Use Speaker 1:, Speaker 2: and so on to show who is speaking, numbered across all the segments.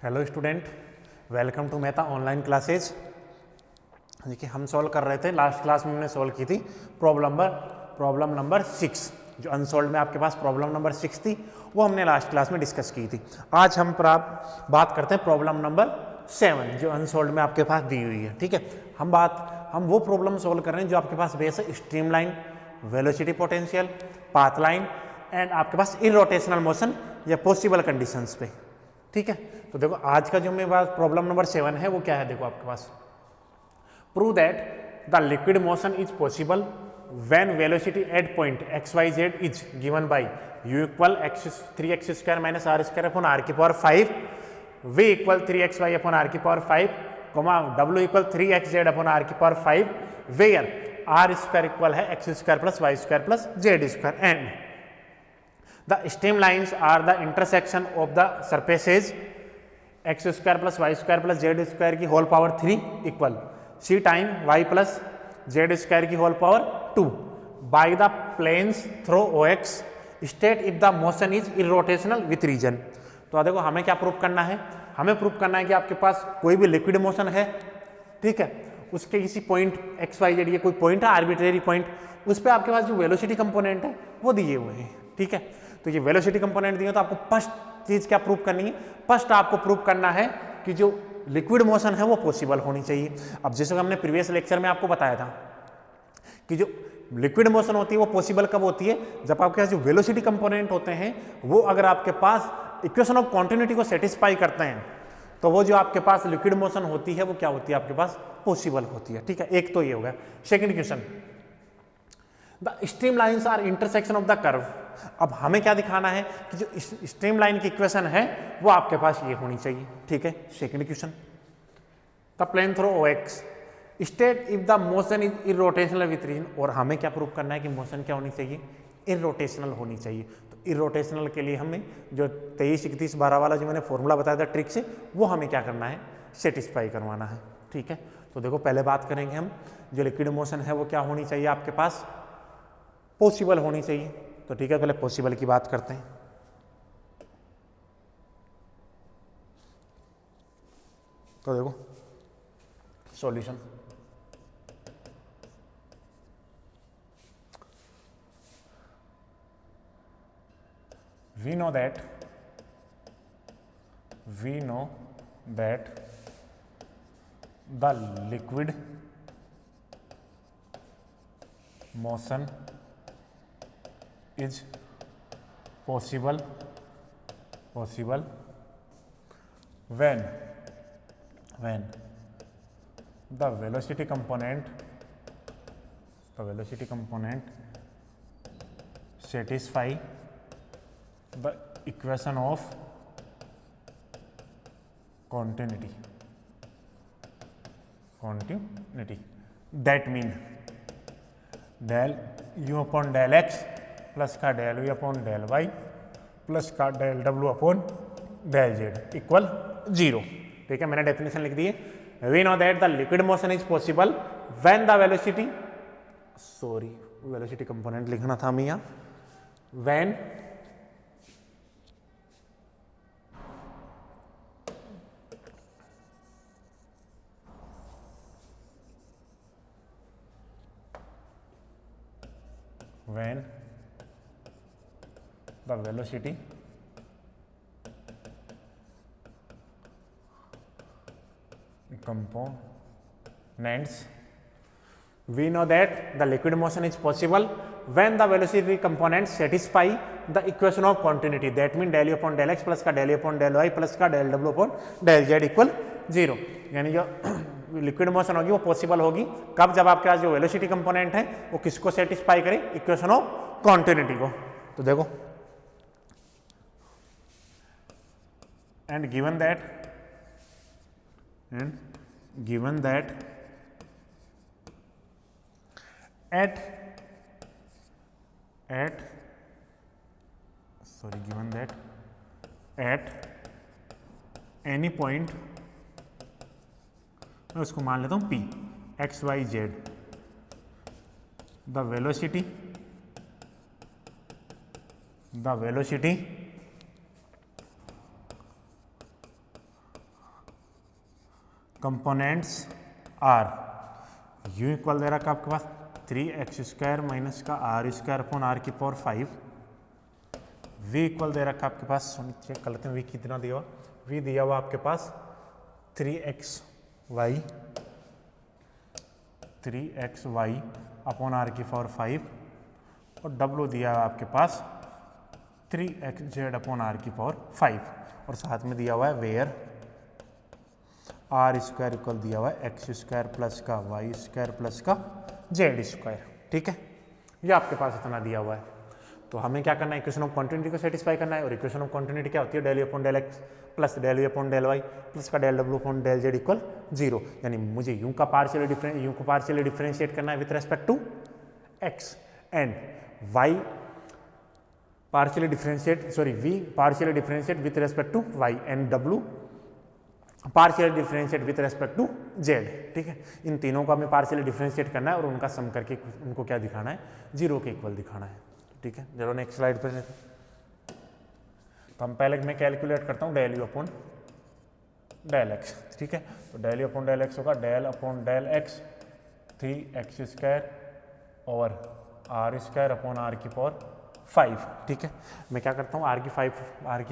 Speaker 1: Hello student, welcome to Mehta online classes. देखिए हम solve कर रहे थे, लास्ट क्लास में हमने सॉल्व की थी प्रॉब्लम नंबर 6। जो अनसॉल्व में आपके पास प्रॉब्लम नंबर 6 थी वो हमने लास्ट क्लास में डिस्कस की थी। आज हम बात करते हैं प्रॉब्लम नंबर 7 जो अनसॉल्व में आपके पास दी हुई है। ठीक है, हम वो प्रॉब्लम सॉल्व कर रहे हैं जो आपके पास बेस है streamline, velocity potential, path line and आपके पास इररोटेशनल मोशन या पॉसिबल कंडीशंस पे। ठीक है, तो देखो आज का जो मेरे पास प्रॉब्लम नंबर 7 है वो क्या है। देखो आपके पास prove that the liquid motion is possible when velocity at point X Y Z is given by u equal 3x² minus r² upon r की power 5, v equal 3xy upon r की power 5, w equal 3xz upon r की power 5, where r² equal है x² plus y² plus z² and the streamlines are the intersection of the surfaces x² plus y² plus z² की whole power 3 equal c time y plus z² की whole power 2 by the planes through OX state if the motion is irrotational with reason. तो देखो हमें क्या prove करना है, हमें prove करना है कि आपके पास कोई भी लिक्विड मोशन है, ठीक है, उसके किसी पॉइंट एक्स वाई जेड, ये कोई पॉइंट है आर्बिट्रेरी पॉइंट, उस पर आपके पास जो वेलोसिटी कंपोनेंट है वो दिए हुए हैं। ठीक है, तो ये वेलोसिटी कंपोनेंट दिए तो आपको फर्स्ट चीज क्या प्रूव करनी है, फर्स्ट आपको प्रूव करना है कि जो लिक्विड मोशन है वो पॉसिबल होनी चाहिए। अब जैसे हमने प्रीवियस लेक्चर में आपको बताया था कि जो लिक्विड मोशन होती है वो पॉसिबल कब होती है, जब आपके पास जो वेलोसिटी कंपोनेंट होते हैं वो अगर आपके पास इक्वेशन ऑफ कॉन्टिन्यूटी को सेटिस्फाई करते हैं तो वो जो आपके पास लिक्विड मोशन होती है वो क्या होती है, आपके पास पॉसिबल होती है। ठीक है, एक तो ये होगा। Second question, the streamlines are intersection of the curve. अब हमें क्या दिखाना है कि जो स्ट्रीमलाइन की इक्वेशन है वो आपके पास ये होनी चाहिए। ठीक है, second question, the plane through OX state if the motion is irrotational with reason. और हमें क्या प्रूव करना है कि मोशन क्या होनी चाहिए, इररोटेशनल होनी चाहिए। तो इररोटेशनल के लिए हमें जो 23, 31, 12 वाला जो मैंने फॉर्मूला बताया था ट्रिक से, वो हमें क्या करना है, सेटिस्फाई करवाना है। ठीक है, तो देखो पहले बात करेंगे हम, जो लिक्विड मोशन है वो क्या होनी चाहिए, आपके पास पॉसिबल होनी चाहिए। तो ठीक है, पहले पॉसिबल की बात करते हैं। तो देखो solution, we know that the liquid motion is possible when the velocity component satisfy the equation of continuity. That mean del u upon del x plus का del v upon del y plus का del w upon del z equal 0। ठीक है, मैंने definition लिख दी है। We know that the liquid motion is possible when the velocity component लिखना था हमें यहाँ, when the velocity components, we know that the liquid motion is possible when the velocity components satisfy the equation of continuity. That means del u upon del x plus का del u upon del y plus का del w upon del z equal 0। यानी जो liquid motion होगी वो possible होगी कब, जब आपके पास जो वेलोसिटी कंपोनेंट है वो किसको सेटिस्फाई करे, इक्वेशन ऑफ कॉन्टिन्यूटी को। तो देखो, and given that at any point, मैं उसको मान लेता हूँ P x y z, the velocity components are U equal दे रखा आपके पास 3x² माइनस का r² अपॉन r की पावर 5, v इक्वल दे रखा आपके पास, चेक कर लेते हैं v कितना दिया हुआ, v दिया हुआ आपके पास 3xy अपॉन r की पावर 5 और w दिया हुआ आपके पास 3xz अपॉन r की पावर 5 और साथ में दिया हुआ है वेयर r² इक्वल दिया हुआ है x² प्लस का y² प्लस का z²। ठीक है, ये आपके पास इतना दिया हुआ है। तो हमें क्या करना है, इक्वेशन ऑफ कॉन्टिन्यूटी को सेटिस्फाई करना है। और इक्वेशन ऑफ कॉन्टिन्यूटी क्या होती है, del upon del x plus del we upon del Y plus का del W upon del Z equal 0। यानी मुझे यू को पार्शियली डिफरेंशिएट करना है with respect to X and Y partially differentiate with respect to Y and W partially differentiate with respect to Z. ठीक है, इन तीनों को हमें पार्शियली डिफरेंशिएट करना है और उनका सम करके उनको क्या दिखाना है, 0 के इक्वल दिखाना है। ठीक है, चलो नेक्स्ट स्लाइड पर लेते हैं। तो हम पहले मैं कैलकुलेट करता हूँ del you upon del x. ठीक है, तो del you upon del X होगा del upon del x 3x² और r² अपॉन r की पावर 5। ठीक है, मैं क्या करता हूँ r की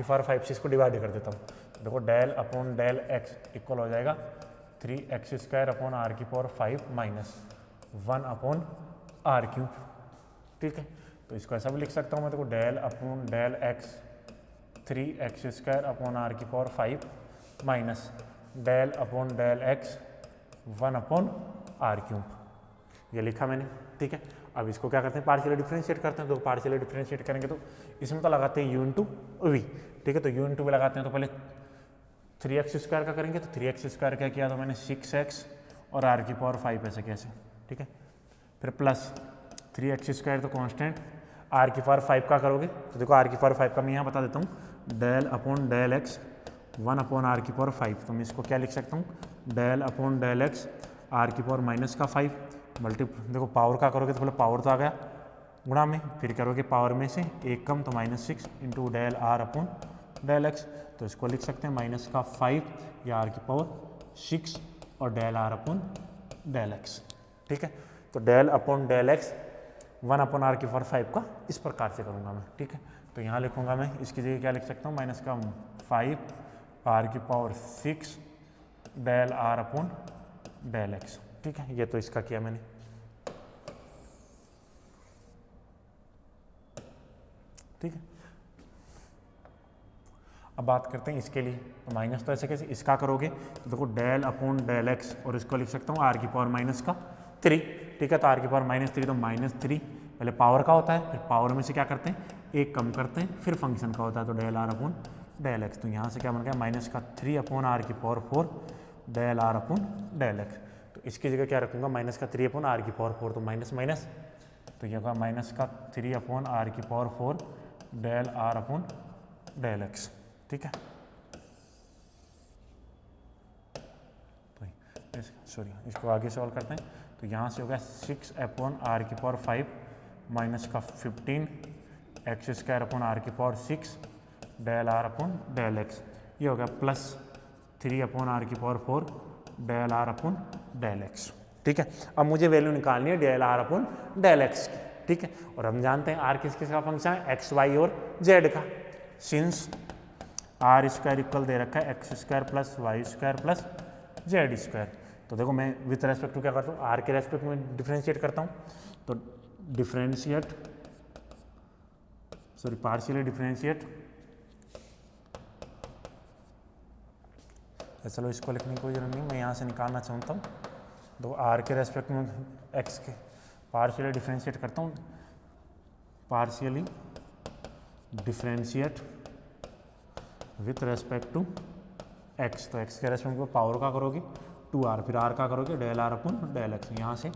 Speaker 1: पावर 5 से इसको डिवाइड कर देता हूँ। देखो del upon del x equal हो जाएगा 3x² अपॉन r की पावर 5 माइनस 1 अपॉन r³। ठीक है, तो इसको ऐसा भी लिख सकता हूँ मैं, देखो del upon del x 3x² upon r की power 5 minus del upon del x 1 upon r³, ये लिखा मैंने। ठीक है, अब इसको क्या करते हैं, पार्शियली डिफरेंशिएट करते हैं। तो पार्शियली डिफरेंशिएट करेंगे तो इसमें तो लगाते हैं u इंटू वी। ठीक है, तो u इंटू वी लगाते हैं, तो पहले 3x² का करेंगे, तो 3x² क्या किया, तो मैंने 6x और r की पावर 5 ऐसे कैसे। ठीक है, फिर प्लस 3x² तो कॉन्स्टेंट, r की पावर 5 का करोगे तो देखो r की पावर 5 का मैं यहाँ बता देता हूँ, del upon del x 1 upon r की पावर 5। तो मैं इसको क्या लिख सकता हूँ, del upon del x r की पावर माइनस का 5 देखो पावर का करोगे तो पहले पावर तो आ गया गुणा में, फिर करोगे पावर में से एक कम तो -6 into del r upon del x. तो इसको लिख सकते हैं माइनस का 5 या r की पावर 6 और del r upon del x. ठीक है, तो del upon del x 1 upon r की पावर 5 का इस प्रकार से करूँगा मैं। ठीक है, तो यहाँ लिखूँगा मैं, इसकी जगह क्या लिख सकता हूँ, माइनस का 5 r की power 6 del r upon del x. ठीक है, ये तो इसका किया मैंने। ठीक है, अब बात करते हैं इसके लिए। तो माइनस तो ऐसे कैसे, इसका करोगे तो देखो डेल अपॉन डेल एक्स और इसको लिख सकता हूँ r की पावर माइनस का 3। ठीक है, तो r की पावर -3 तो -3 पहले पावर का होता है, फिर पावर में से क्या करते हैं, एक कम करते हैं, फिर फंक्शन का होता है, तो del r upon del x. तो यहाँ से क्या बन गया, माइनस का 3 अपॉन r की power 4 del r upon del x. तो इसकी जगह क्या रखूँगा, माइनस का 3 अपॉन r की पावर 4, तो माइनस माइनस, तो ये होगा माइनस का 3 अपॉन r की power 4 del r upon del x. ठीक है, तो सॉरी इसको आगे सॉल्व करते हैं। तो यहाँ से हो गया 6 अपॉन r की पावर 5 माइनस का 15 x² अपॉन r की power 6 del r upon del x. ये हो गया प्लस 3 अपॉन r की power 4 del r upon del x. ठीक है, अब मुझे वैल्यू निकालनी है del r upon del x की। ठीक है, और हम जानते हैं r किस किस का फंक्शन है, x y और z का। सिंस r² इक्वल दे रखा है x² plus y² plus z²। तो देखो मैं विथ रेस्पेक्ट टू क्या करता हूँ, r के रेस्पेक्ट में डिफरेंशिएट करता हूँ। तो पार्शियली डिफरेंशिएट, चलो इसको लिखने की कोई जरूरत नहीं, मैं यहाँ से निकालना चाहता हूँ। तो r के रेस्पेक्ट में x के पार्शियली डिफरेंशिएट करता हूँ, partially differentiate with respect to x। तो x के रेस्पेक्ट में पावर का करोगे 2r, फिर r का करोगे del r upon del x. यहाँ से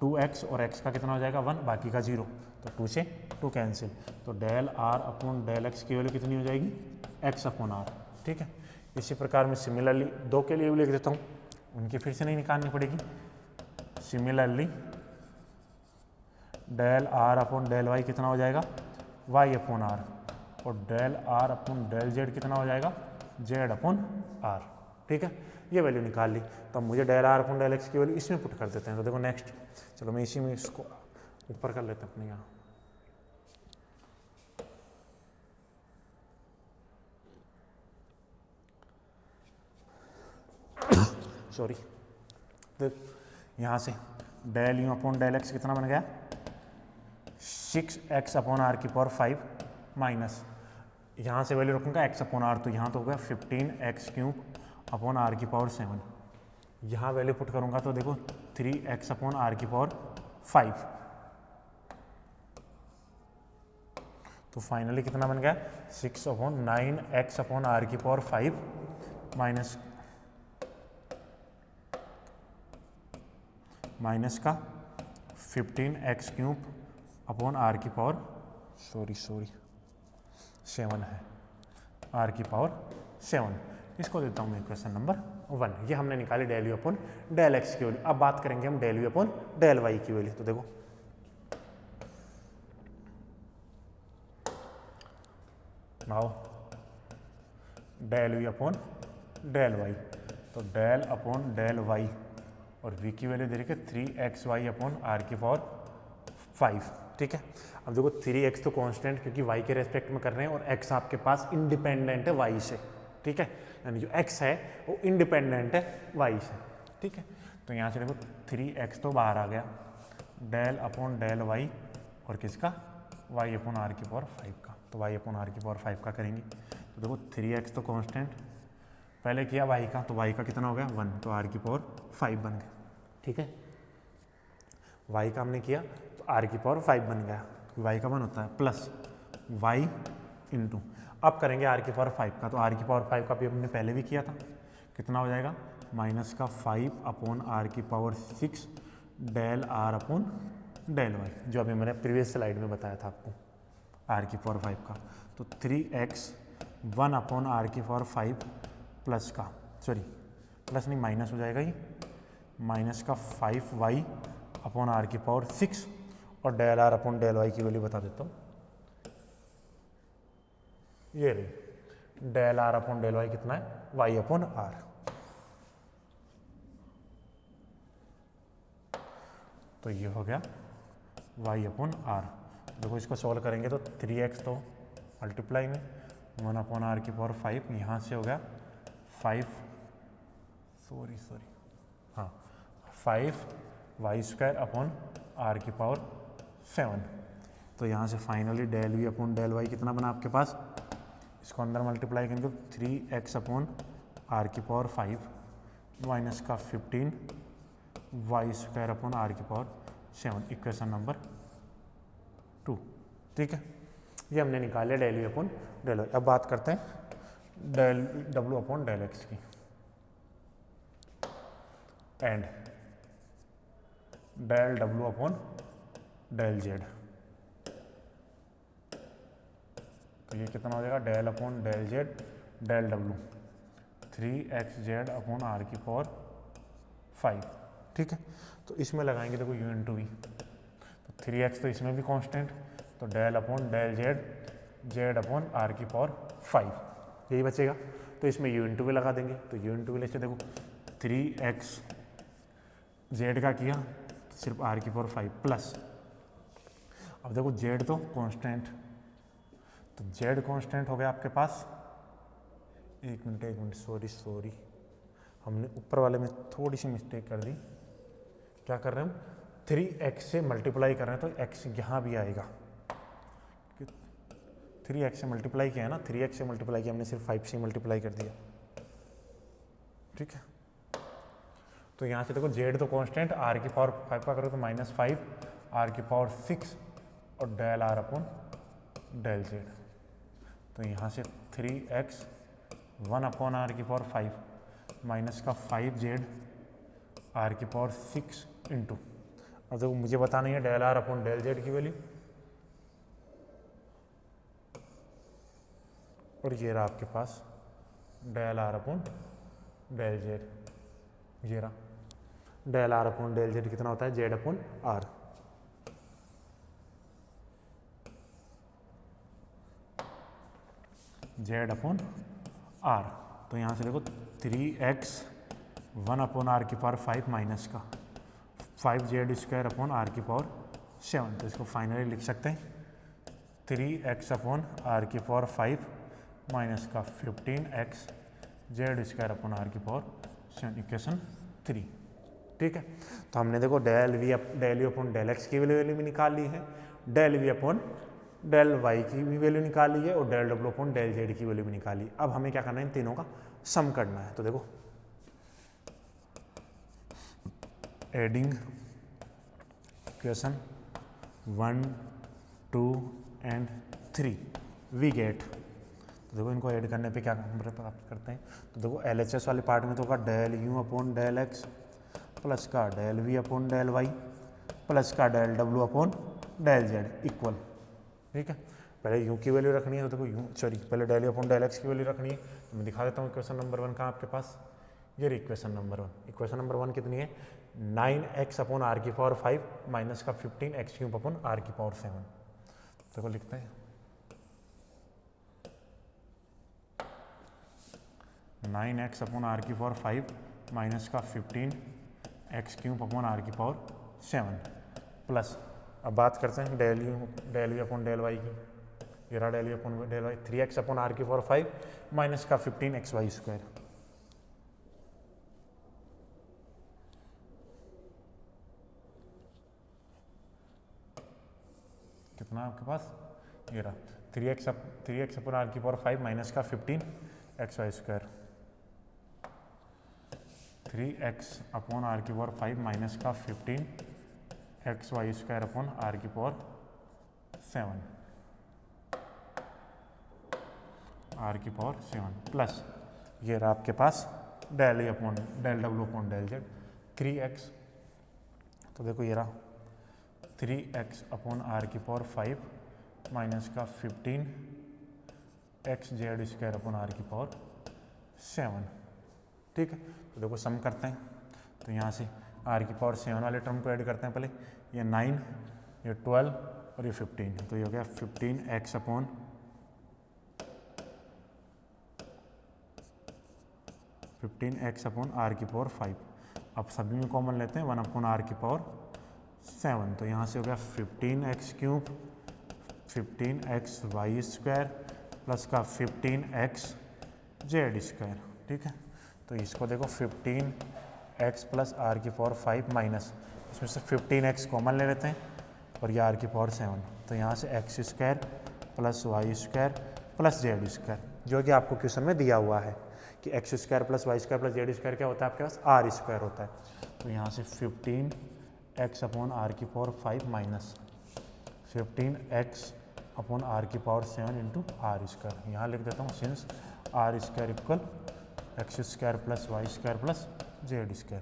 Speaker 1: 2x और x का कितना हो जाएगा 1, बाकी का 0, तो 2 से 2 कैंसिल। तो del r upon del x की वैल्यू कितनी हो जाएगी, x अपॉन r। ठीक है, इसी प्रकार मैं सिमिलरली 2 के लिए भी लिख देता हूँ, उनकी फिर से नहीं निकालनी पड़ेगी। Similarly del r upon del y कितना हो जाएगा, y अपॉन r, और del r upon del z कितना हो जाएगा, z अपॉन r। ठीक है, ये वैल्यू निकाल ली। तो अब मुझे del are upon del x की वैल्यू इसमें पुट कर देते हैं। तो देखो नेक्स्ट, चलो मैं इसी में इसको ऊपर कर लेते हैं अपने यहाँ। सॉरी, देख यहाँ से del you upon del x कितना बन गया 6x अपॉन आर की पावर 5 माइनस, यहाँ से वैल्यू रखूँगा x अपॉन आर, तो यहाँ तो हो गया 15x क्यूब अपॉन आर की पावर 7। यहाँ वैल्यू पुट करूँगा तो देखो 3x अपॉन आर की पावर 5। तो फाइनली कितना बन गया 6 अपॉन 9x अपॉन आर की पावर 5 माइनस का 15x क्यूब अपॉन आर की पावर सॉरी 7 है, आर की पावर 7। इसको देता हूँ मैं क्वेश्चन नंबर 1। ये हमने निकाली del you upon del x की वैल्यू। अब बात करेंगे हम del you upon del y की वैल्यू। तो देखो now del you upon del y, तो डेल अपॉन डेल वाई और v की वैल्यू दे रही है 3xy अपॉन आर की पावर 5। ठीक है, अब देखो 3x तो कांस्टेंट क्योंकि y के रेस्पेक्ट में कर रहे हैं और x आपके पास इंडिपेंडेंट है y से। ठीक है, यानी जो x है वो इंडिपेंडेंट है y से। ठीक है, तो यहाँ से देखो 3x तो बाहर आ गया, डेल अपॉन डेल y और किसका y अपॉन आर की पावर 5 का, तो y अपॉन आर की पावर 5 का करेंगे। तो देखो 3x तो कांस्टेंट, पहले किया y का, तो y का कितना हो गया 1, तो आर की पावर 5 बन गया। ठीक है, y का हमने किया तो आर की पावर 5 बन गया, y का 1 होता है, प्लस y इंटू, अब करेंगे आर की पावर 5 का, तो आर की पावर 5 का भी हमने पहले भी किया था, कितना हो जाएगा माइनस का 5 अपॉन आर की power 6 del are upon del y, जो अभी मैंने प्रीवियस स्लाइड में बताया था आपको आर की पावर 5 का। तो 3x 1 अपॉन आर की पावर 5 प्लस का, सॉरी प्लस नहीं माइनस हो जाएगा, ये माइनस का 5y अपॉन आर की पावर 6 और del are upon del y की वैल्यू बता देता हूँ, ये रही del are upon del y कितना है y अपॉन आर। तो ये हो गया y अपॉन आर। देखो इसको सॉल्व करेंगे तो 3x तो मल्टीप्लाई में 1 अपॉन आर की पावर 5, यहाँ से हो गया 5 हाँ 5y स्क्वायर अपॉन आर की पावर 7। तो यहाँ से finally del we upon del y कितना बना आपके पास, इसको अंदर मल्टीप्लाई करेंगे तो 3x अपॉन आर की पावर 5 माइनस का 15y स्क्वायर अपॉन आर की पावर 7, इक्वेशन नंबर 2। ठीक है, ये हमने निकाले del you upon del Y. अब बात करते हैं del W upon del x की, and del W upon del Z. तो ये कितना हो जाएगा del upon del Z del W 3xz upon are की पावर 5। ठीक है, तो इसमें लगाएंगे देखो u इंटू वी, तो 3x तो इसमें भी कांस्टेंट, तो del upon del z z upon are की पावर 5 यही बचेगा। तो इसमें u इंटू वी लगा देंगे, तो u इंटू वी लेके देखो 3x जेड का किया तो सिर्फ आर की पावर 5 प्लस, अब देखो जेड तो कांस्टेंट, तो जेड कांस्टेंट हो गया आपके पास, एक मिनट सॉरी हमने ऊपर वाले में थोड़ी सी मिस्टेक कर दी। क्या कर रहे हैं हम 3x से मल्टीप्लाई कर रहे हैं, तो x यहाँ भी आएगा, 3x से मल्टीप्लाई किया है ना, 3x से मल्टीप्लाई किया हमने, सिर्फ 5 से मल्टीप्लाई कर दिया। ठीक है, तो यहाँ से देखो जेड तो कांस्टेंट, आर की पावर 5 का करो तो -5 आर की पावर 6 और del are upon del Z. तो यहाँ से 3x 1 अपॉन आर की पावर 5 माइनस का 5z आर की पावर 6 इंटू, अब देखो मुझे बताना है del are upon del Z की वैल्यू, और ये रहा आपके पास del are upon del Z, ये रहा del are upon del Z कितना होता है Z upon R. Z upon are, तो यहाँ से देखो 3x 1/r⁵ माइनस का 5z² तो इसको फाइनली लिख सकते हैं 3x/r⁵ माइनस का 15x(z²/r⁵ इक्वेशन 3। ठीक है, तो हमने देखो del you upon del x की वैल्यू भी निकाल ली है, del we upon del y की भी वैल्यू निकाली है और del W upon del Z की वैल्यू भी निकाली। अब हमें क्या करना है, इन तीनों का सम करना है। तो देखो adding equation 1, 2 and 3 we get. तो देखो इनको ऐड करने पे क्या प्राप्त करते हैं। तो देखो LHS वाले पार्ट में तो होगा del you upon del x plus का del we upon del Y plus का del W upon del Z equal. ठीक है, पहले यू की वैल्यू रखनी है। तो देखो पहले del you upon del x की वैल्यू रखनी है। तो मैं दिखा देता हूँ इक्वेशन नंबर 1 का आपके पास, ये इक्वेशन नंबर 1। इक्वेशन नंबर 1 कितनी है, 9x/r⁵ माइनस का 15x³ देखो लिखते हैं 9x/r⁵ माइनस का 15x³ प्लस, अब बात करते हैं del you upon del y की। ये रहा del you upon del y 3x/r⁵ minus का 15xy²। कितना आपके पास, ये रहा 3x/r⁵ माइनस का 15xy²। 3x/r⁵ माइनस का 15xy²r⁵ प्लस ये रहा आपके पास del W upon del Z 3x। तो देखो ये रहा 3x/r⁵ माइनस का 15xz²/r⁵। ठीक है, तो देखो सम करते हैं। तो यहाँ से r⁵ वाले टर्म को ऐड करते हैं। पहले ये 9, ये 12 और ये 15। तो ये हो गया 15x/r⁵। अब सभी में कॉमन लेते हैं 1/r⁵। तो यहाँ से हो गया 15x³ 15xy² प्लस का 15xz²। ठीक है, तो इसको देखो 15x प्लस r⁵ माइनस, इसमें से 15x कॉमन ले लेते हैं और ये r⁵। तो यहाँ से x² plus y² plus z², जो कि आपको क्वेश्चन में दिया हुआ है कि x² plus y² plus z² क्या होता है आपके पास, r² होता है। तो यहाँ से 15x/r⁵ minus 15x/r⁵ into r²। यहाँ लिख देता हूँ since r² equal x² plus y² plus z²।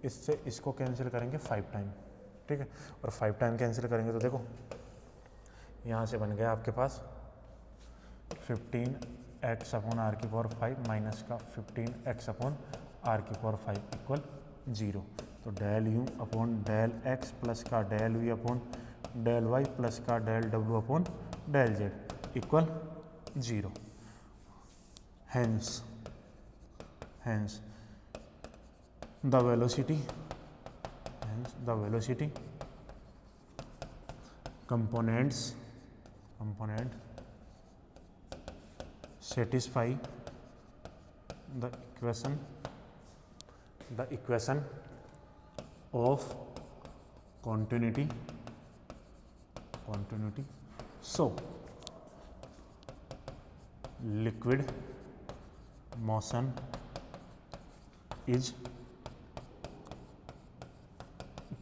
Speaker 1: इससे इसको कैंसिल करेंगे 5 टाइम। ठीक है, और 5 टाइम कैंसिल करेंगे तो देखो यहाँ से बन गया आपके पास 15x/r⁵ माइनस का 15x/r⁵ इक्वल 0। तो del you upon del x plus का del we upon del Y plus का del W upon del Z equal 0। Hence the velocity component satisfy the equation of continuity. So liquid motion is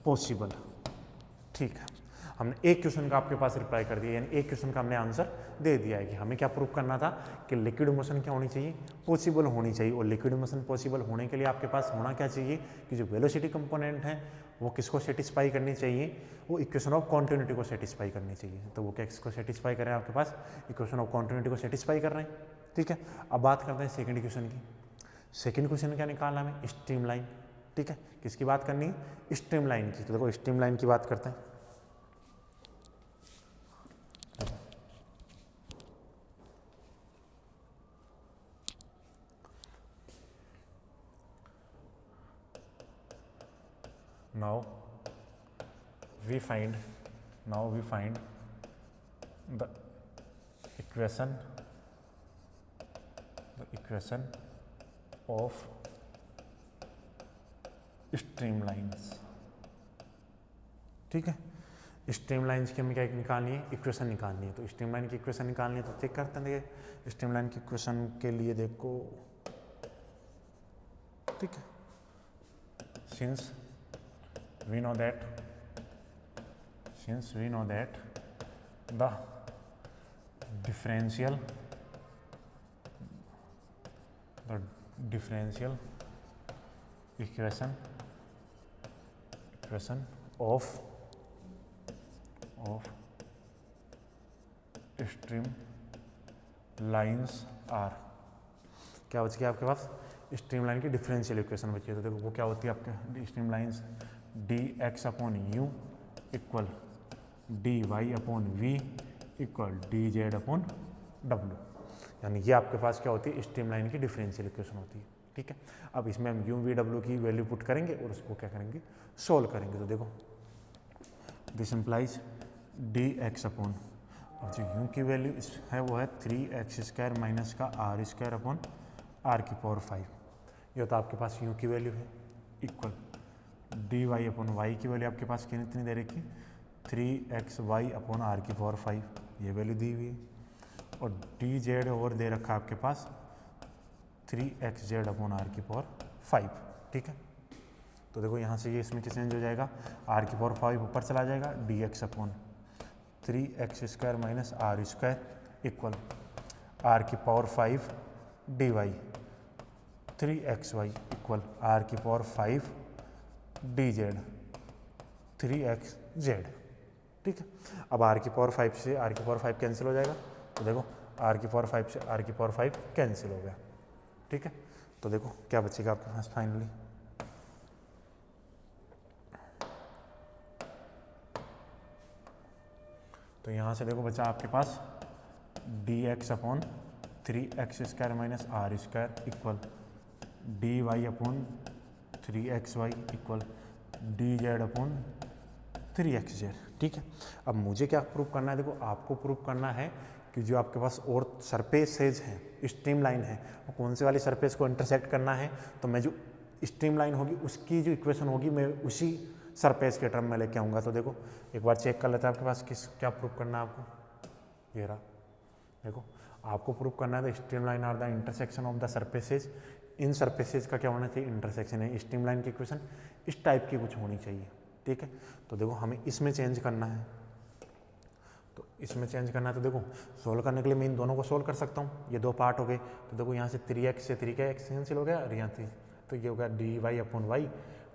Speaker 1: possible. ठीक है, हमने एक question का आपके पास reply कर दिया, यानी एक क्वेश्चन का हमने आंसर दे दिया है कि हमें क्या प्रूव करना था कि लिक्विड मोशन क्या होनी चाहिए, पॉसिबल होनी चाहिए। और लिक्विड मोशन पॉसिबल होने के लिए आपके पास होना क्या चाहिए कि जो वेलोसिटी कंपोनेंट है वो किसको सेटिस्फाई करनी चाहिए, वो इक्वेशन ऑफ कॉन्टिन्यूटी को सेटिस्फाई करनी चाहिए। तो वो क्या किसको सेटिस्फाई करें, आपके पास इक्वेशन ऑफ कॉन्टिन्यूटी को सेटिस्फाई कर रहे हैं। ठीक है, अब बात करते हैं सेकेंड क्वेश्चन की। सेकेंड क्वेश्चन क्या निकालना हमें, स्ट्रीमलाइन। ठीक है, किसकी बात करनी है, स्ट्रीमलाइन की। तो देखो स्ट्रीमलाइन की बात करते हैं। Now we find the equation of streamlines. ठीक है, स्ट्रीमलाइंस की हमें क्या निकालनी है, इक्वेशन निकालनी है। तो स्ट्रीमलाइन की इक्वेशन निकालनी है तो चेक करते हैं। देखिए स्ट्रीमलाइन की इक्वेशन के लिए देखो, ठीक है, since we know that the differential equation of stream lines are, क्या बच गया आपके पास, स्ट्रीम लाइन की डिफरेंशियल इक्वेशन बची है। तो देखो वो क्या होती है आपके streamlines, d x upon u equal d y upon v equal d z upon डब्ल्यू, यानी ये आपके पास क्या होती है, स्ट्रीम लाइन की डिफरेंशियल इक्वेशन होती है। ठीक है, अब इसमें हम यू वी डब्ल्यू की वैल्यू पुट करेंगे और उसको क्या करेंगे, सोल्व करेंगे। तो देखो this implies d x upon, अब जो यू की वैल्यू है वो है 3x² माइनस का r² अपॉन r की पावर 5, ये तो आपके पास यू की वैल्यू है, equal d y upon y की वैल्यू आपके पास कितनी दे रखी, 3xy अपॉन r की पावर 5, ये वैल्यू दी हुई है, और डी जेड और दे रखा है आपके पास 3xz अपॉन r की पावर 5। ठीक है, तो देखो यहाँ से ये इसमें चेंज हो जाएगा, r की पावर 5 ऊपर चला जाएगा, dx upon 3x² minus r² equal r की power 5 dy 3xy equal r की पावर 5 dz 3xz। ठीक है, अब r की पावर 5 से r की पावर 5 कैंसिल हो जाएगा, तो देखो r की पावर 5 से r की पावर 5 कैंसिल हो गया। ठीक है, तो देखो क्या बचेगा आपके पास फाइनली, तो यहाँ से देखो बचा आपके पास dx upon 3x² minus r² equal dy upon 3xy equal dz upon 3xz। ठीक है, अब मुझे क्या प्रूव करना है, देखो आपको प्रूव करना है कि जो आपके पास और सरफेसेज हैं, स्ट्रीम लाइन है, वो कौन से वाली सरफेस को इंटरसेक्ट करना है, तो मैं जो स्ट्रीम लाइन होगी उसकी जो इक्वेशन होगी मैं उसी सरफेस के टर्म में लेके आऊँगा। तो देखो एक बार चेक कर लेते हैं आपके पास क्या प्रूव करना है आपको, ये रहा, देखो आपको प्रूव करना है the streamline are the intersection of the surfaces, इन सरफेसेज का क्या होना चाहिए, इंटरसेक्शन है। स्ट्रीम लाइन की इक्वेशन इस टाइप की कुछ होनी चाहिए। ठीक है, तो देखो हमें इसमें चेंज करना है, तो इसमें चेंज करना है, तो देखो सोल्व करने के लिए मैं इन दोनों को सोल्व कर सकता हूँ, ये दो पार्ट हो गए, तो देखो यहाँ से 3x से 3x कैंसिल हो गया, और यहाँ से तो ये हो गया डी वाई अपॉन वाई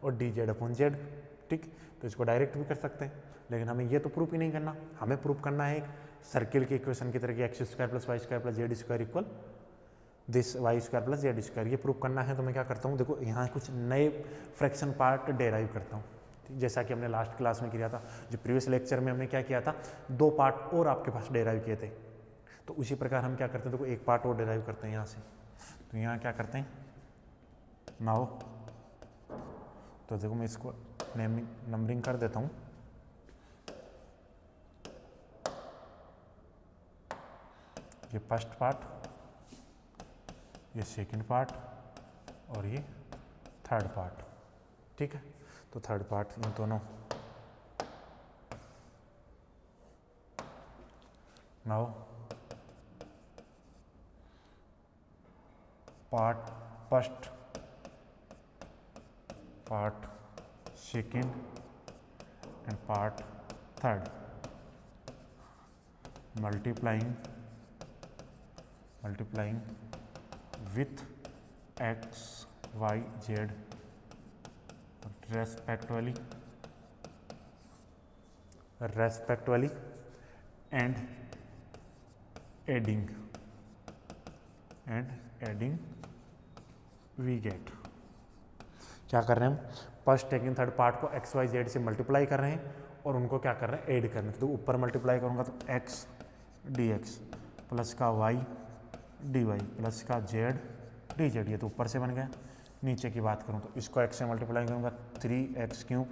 Speaker 1: और डी जेड अपॉन जेड। ठीक, तो इसको डायरेक्ट भी कर सकते हैं, लेकिन हमें ये तो प्रूफ ही नहीं करना, हमें प्रूफ करना है एक सर्किल की इक्वेशन की तरह की x² plus y² plus z² equal this y² plus z², ये प्रूफ करना है। तो मैं क्या करता हूँ, देखो यहाँ कुछ नए फ्रैक्शन पार्ट डेराइव करता हूँ, जैसा कि हमने लास्ट क्लास में किया था, जो प्रीवियस लेक्चर में हमने क्या किया था, दो पार्ट और आपके पास डेराइव किए थे, तो उसी प्रकार हम क्या करते हैं, देखो एक पार्ट और डेराइव करते हैं यहाँ से। तो यहाँ क्या करते हैं नाउ, तो देखो मैं इसको नंबरिंग कर देता हूँ, ये फर्स्ट पार्ट, ये सेकंड पार्ट और ये थर्ड पार्ट। ठीक है, तो थर्ड पार्ट इन दोनों, now part first, part second and part third multiplying with x, y, z respectively and adding we get, क्या कर रहे हैं हम, फर्स्ट सेकंड थर्ड पार्ट को x, y, z से मल्टीप्लाई कर रहे हैं और उनको क्या कर रहे हैं, ऐड कर रहे हैं। तो ऊपर मल्टीप्लाई करूँगा तो x dx प्लस का y dy प्लस का z dz, ये तो ऊपर से बन गया, नीचे की बात करूँ तो इसको x से मल्टीप्लाई करूँगा 3x³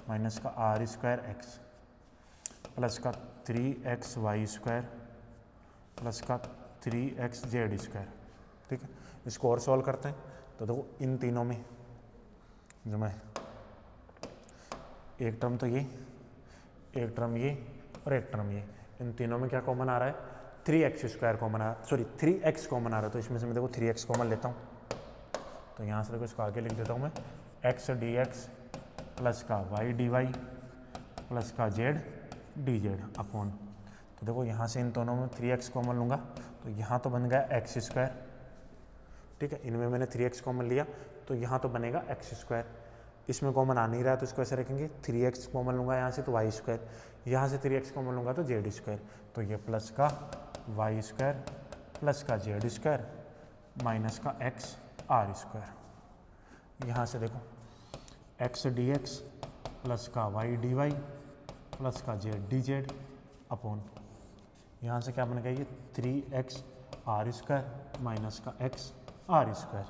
Speaker 1: माइनस का r² x प्लस का 3xy² प्लस का 3xz²। ठीक है, इसको और सॉल्व करते हैं तो देखो इन तीनों में जो मैं एक टर्म तो ये, एक टर्म ये और एक टर्म ये, इन तीनों में क्या कॉमन आ रहा है 3x² कॉमन आ, सॉरी 3x कॉमन आ रहा है। तो इसमें से मैं देखो 3x कॉमन लेता हूँ तो यहाँ से देखो इसको आगे लिख देता हूँ मैं x dx प्लस का y dy प्लस का z dz अपॉन, तो देखो यहाँ से इन दोनों में 3x कॉमन लूँगा तो यहाँ तो बन गया x²। ठीक है, इनमें मैंने 3x कॉमन लिया तो यहाँ तो बनेगा x²। इसमें कॉमन आ नहीं रहा है तो इसको ऐसे रखेंगे 3x कॉमन लूँगा यहाँ से तो y², यहाँ से 3x कॉमन लूँगा तो z²। तो ये प्लस का y² प्लस का z² माइनस का x r²। यहाँ से देखो x dx प्लस का y dy प्लस का z dz अपॉन, यहाँ से क्या बन गया ये 3x r² माइनस का x r²।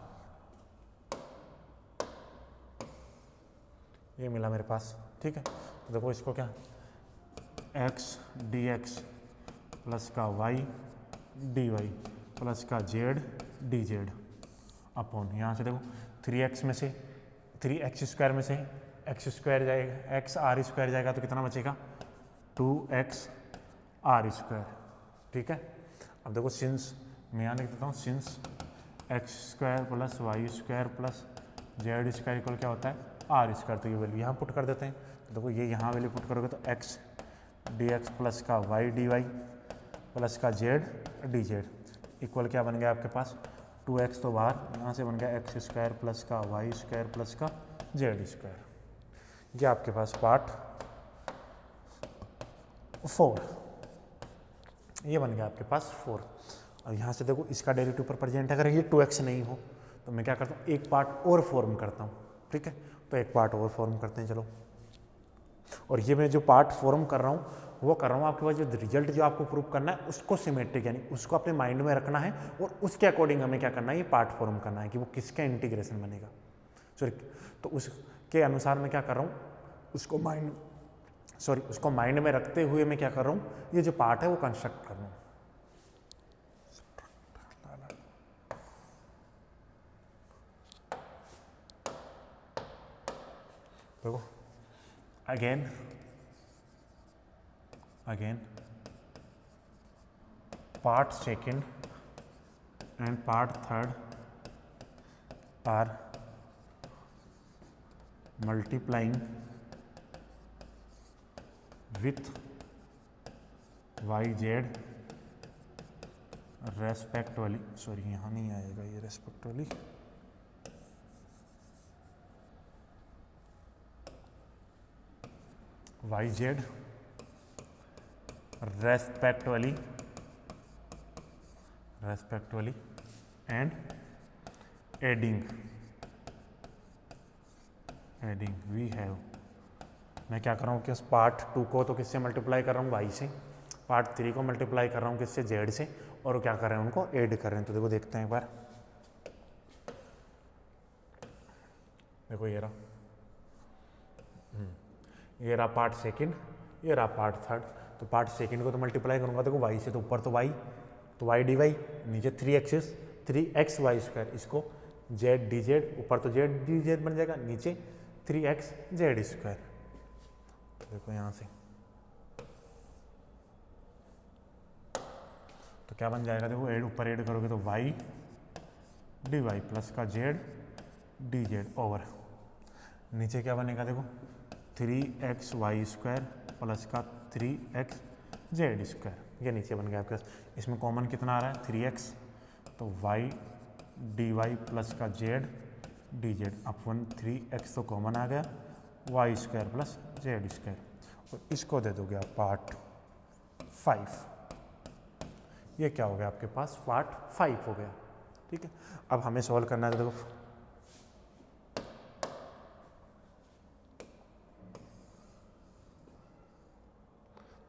Speaker 1: ये मिला मेरे पास। ठीक है, तो देखो इसको क्या x dx प्लस का y dy प्लस का z dz अपॉन, यहाँ से देखो 3x में से 3x² में से x² जाएगा, x r² जाएगा तो कितना बचेगा 2x r²। ठीक है, अब देखो सिंस मैं यहाँ लिख देता हूँ since x² plus y² plus z² equal क्या होता है r²। तो ये वैल्यू यहाँ पुट कर देते हैं तो देखो ये यहाँ वैल्यू पुट करोगे तो x dx प्लस का y dy प्लस का z dz इक्वल क्या बन गया आपके पास 2x तो बाहर, यहाँ से बन गया x² प्लस का y² प्लस का z²। ये आपके पास पार्ट 4, ये बन गया आपके पास 4। अब यहाँ से देखो इसका डेरिवेटिव ऊपर प्रेजेंट है, अगर ये 2x नहीं हो तो मैं क्या करता हूँ एक पार्ट और फॉर्म करता हूँ। ठीक है, तो एक पार्ट और फॉर्म करते हैं चलो। और ये मैं जो पार्ट फॉर्म कर रहा हूँ वो कर रहा हूँ आपके पास जो रिजल्ट जो आपको प्रूव करना है उसको सिमेट्रिक यानी उसको अपने माइंड में रखना है और उसके अकॉर्डिंग हमें क्या करना है ये पार्ट फॉर्म करना है कि वो किसका इंटीग्रेशन बनेगा। सॉरी, तो उसके अनुसार मैं क्या कर रहा हूँ उसको माइंड में रखते हुए मैं क्या कर रहा हूँ ये जो पार्ट है वो कंस्ट्रक्ट कर रहा हूँ। देखो again part second and part third are multiplying with yz respectively, sorry यहाँ नहीं आएगा ये respectively, yz respectively and adding we have, मैं क्या कर रहा हूँ कि उस पार्ट 2 को तो किससे मल्टीप्लाई कर रहा हूँ y से, पार्ट 3 को मल्टीप्लाई कर रहा हूँ किससे z से, और क्या कर रहे हैं उनको ऐड कर रहे हैं। तो देखो देखते हैं एक बार, देखो ये रहा पार्ट सेकंड, ये रहा पार्ट थर्ड। तो पार्ट सेकंड को तो मल्टीप्लाई करूंगा देखो y से, तो ऊपर तो y dy, नीचे 3xy², इसको z dz, ऊपर तो z dz बन जाएगा, नीचे 3xz²। तो देखो यहाँ से तो क्या बन जाएगा देखो ऊपर ऐड करोगे तो y dy प्लस का z dz ओवर, नीचे क्या बनेगा देखो 3xy² प्लस का 3xz², ये नीचे बन गया आपके पास। इसमें कॉमन कितना आ रहा है 3x, तो y dy प्लस का z dz अपॉन 3x तो कॉमन आ गया, y² प्लस z², और इसको दे दोगे आप पार्ट 5। ये क्या हो गया आपके पास पार्ट 5 हो गया। ठीक है, अब हमें सॉल्व करना है। देखो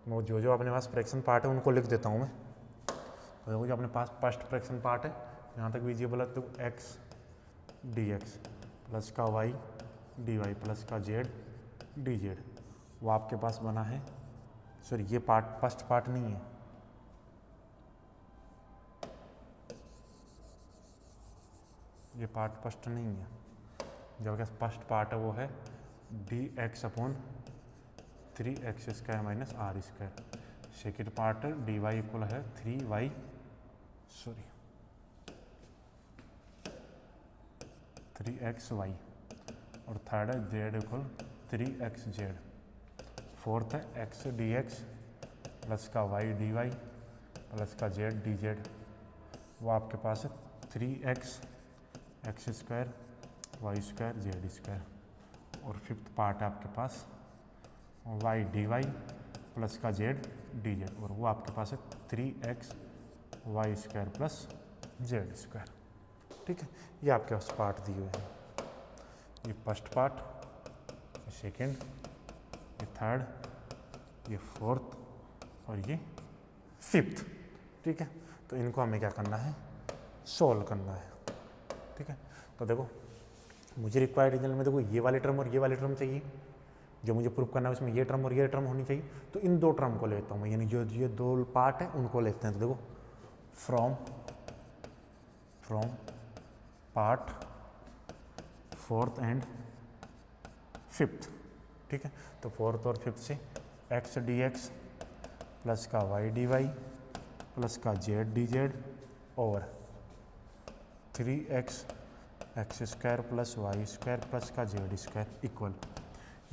Speaker 1: वो जो अपने पास फ्रैक्शन पार्ट है उनको लिख देता हूँ मैं। तो देखो जो अपने पास फर्स्ट फ्रैक्शन पार्ट है यहाँ तक विजिबल है, तो x dx प्लस का वाई डी वाई प्लस का जेड डी जेड, वो आपके पास बना है। सॉरी, ये पार्ट फर्स्ट पार्ट नहीं है, ये पार्ट फर्स्ट नहीं है। जो फर्स्ट पार्ट है वो है d x upon 3x square minus r square. Second part है डी वाई इक्वल है 3y, सॉरी 3xy, और थर्ड है जेड इक्वल 3xz। फोर्थ है x dx प्लस का y dy प्लस का z dz, वो आपके पास है 3x x square y square z square. और फिफ्थ पार्ट है आपके पास y dy प्लस का z dz, और वो आपके पास है 3x y square plus z square. ठीक है, ये आपके पास पार्ट दिए हुए हैं। ये फर्स्ट पार्ट, ये सेकेंड, ये थर्ड, ये फोर्थ और ये फिफ्थ। ठीक है, तो इनको हमें क्या करना है, सॉल्व करना है। ठीक है, तो देखो मुझे रिक्वायर्ड रीजन में देखो ये वाले टर्म और ये वाले टर्म चाहिए, जो मुझे प्रूव करना है उसमें ये टर्म और ये टर्म होनी चाहिए। तो इन दो टर्म को लेता हूँ, यानी जो ये दो पार्ट है उनको लेते हैं। तो देखो from part fourth and fifth. ठीक है, तो फोर्थ और फिफ्थ से x dx प्लस का y dy प्लस का z dz और 3x x square plus y square plus का z स्क्वायर इक्वल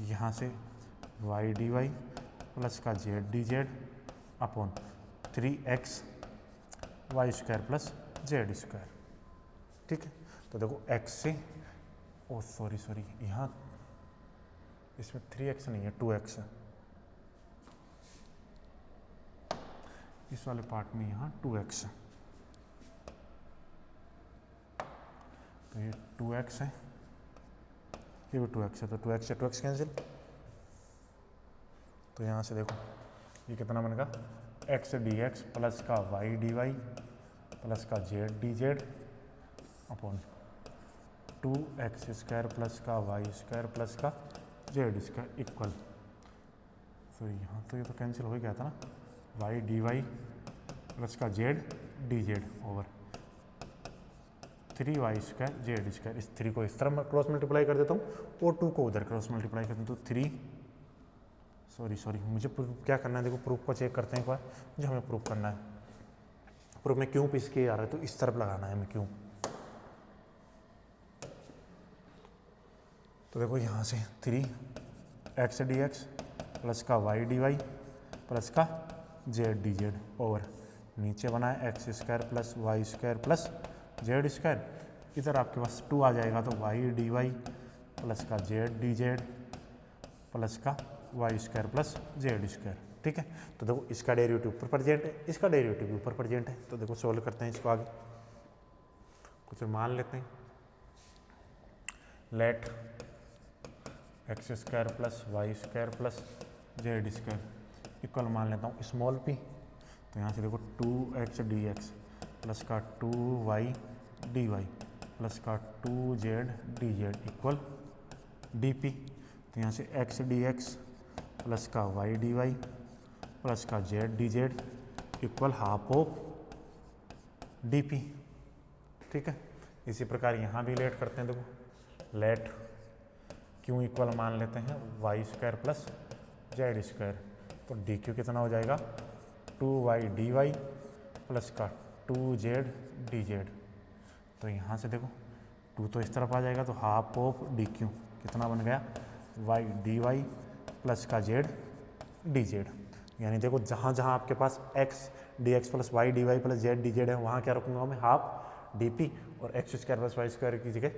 Speaker 1: यहाँ से y dy प्लस का z dz upon 3x y square plus z square. ठीक है, तो देखो x से, ओ सॉरी यहाँ इसमें 3x नहीं है 2x है, इस वाले पार्ट में यहाँ 2x है, तो ये 2x है, ये भी 2x है, तो 2x से 2x कैंसिल। तो यहाँ से देखो ये कितना बनेगा, x dx प्लस का y dy प्लस का z dz upon 2x square plus का y स्क्वायर प्लस का z स्क्वायर इक्वल। तो यहाँ तो ये तो कैंसिल हो ही गया था ना, y dy प्लस का z dz over 3y square z square. इस 3 को इस तरह मैं क्रॉस मल्टीप्लाई कर देता हूँ और 2 को उधर क्रॉस मल्टीप्लाई कर देता हूँ, तो 3 सॉरी मुझे क्या करना है, देखो प्रूफ को चेक करते हैं एक बार, जो हमें प्रूफ करना है। प्रूफ में क्यों इसके आ रहा है, तो इस तरफ लगाना है हमें क्यों। तो देखो यहाँ से 3x dx प्लस का y dy प्लस का z dz ओवर नीचे बना है x square plus y square plus z square, इधर आपके पास 2 आ जाएगा तो y dy प्लस का z dz प्लस का y square plus z square. ठीक है, तो देखो इसका डेरिवेटिव ऊपर प्रेजेंट है, इसका डेरिवेटिव भी ऊपर प्रेजेंट है। तो देखो सोल्व करते हैं इसको आगे, कुछ मान लेते हैं। Let x square plus y square plus z square equal मान लेता हूँ स्मॉल p। तो यहाँ से देखो 2x dx प्लस का 2y dy प्लस का 2z dz इक्वल dp। तो यहाँ से x dx प्लस का y dy प्लस का z dz equal half of dp। ठीक है, इसी प्रकार यहाँ भी लेट करते हैं। देखो लेट क्यू इक्वल मान लेते हैं y square plus z square, तो डी क्यू कितना हो जाएगा 2y dy प्लस का 2z dz। तो यहाँ से देखो 2 तो इस तरफ आ जाएगा, तो हाफ ऑफ डी क्यू कितना बन गया y dy प्लस का z dz। यानी देखो जहाँ जहाँ आपके पास x dx plus y dy plus z dz है, वहाँ क्या रखूँगा मैं हाफ dp और x square plus y square की जगह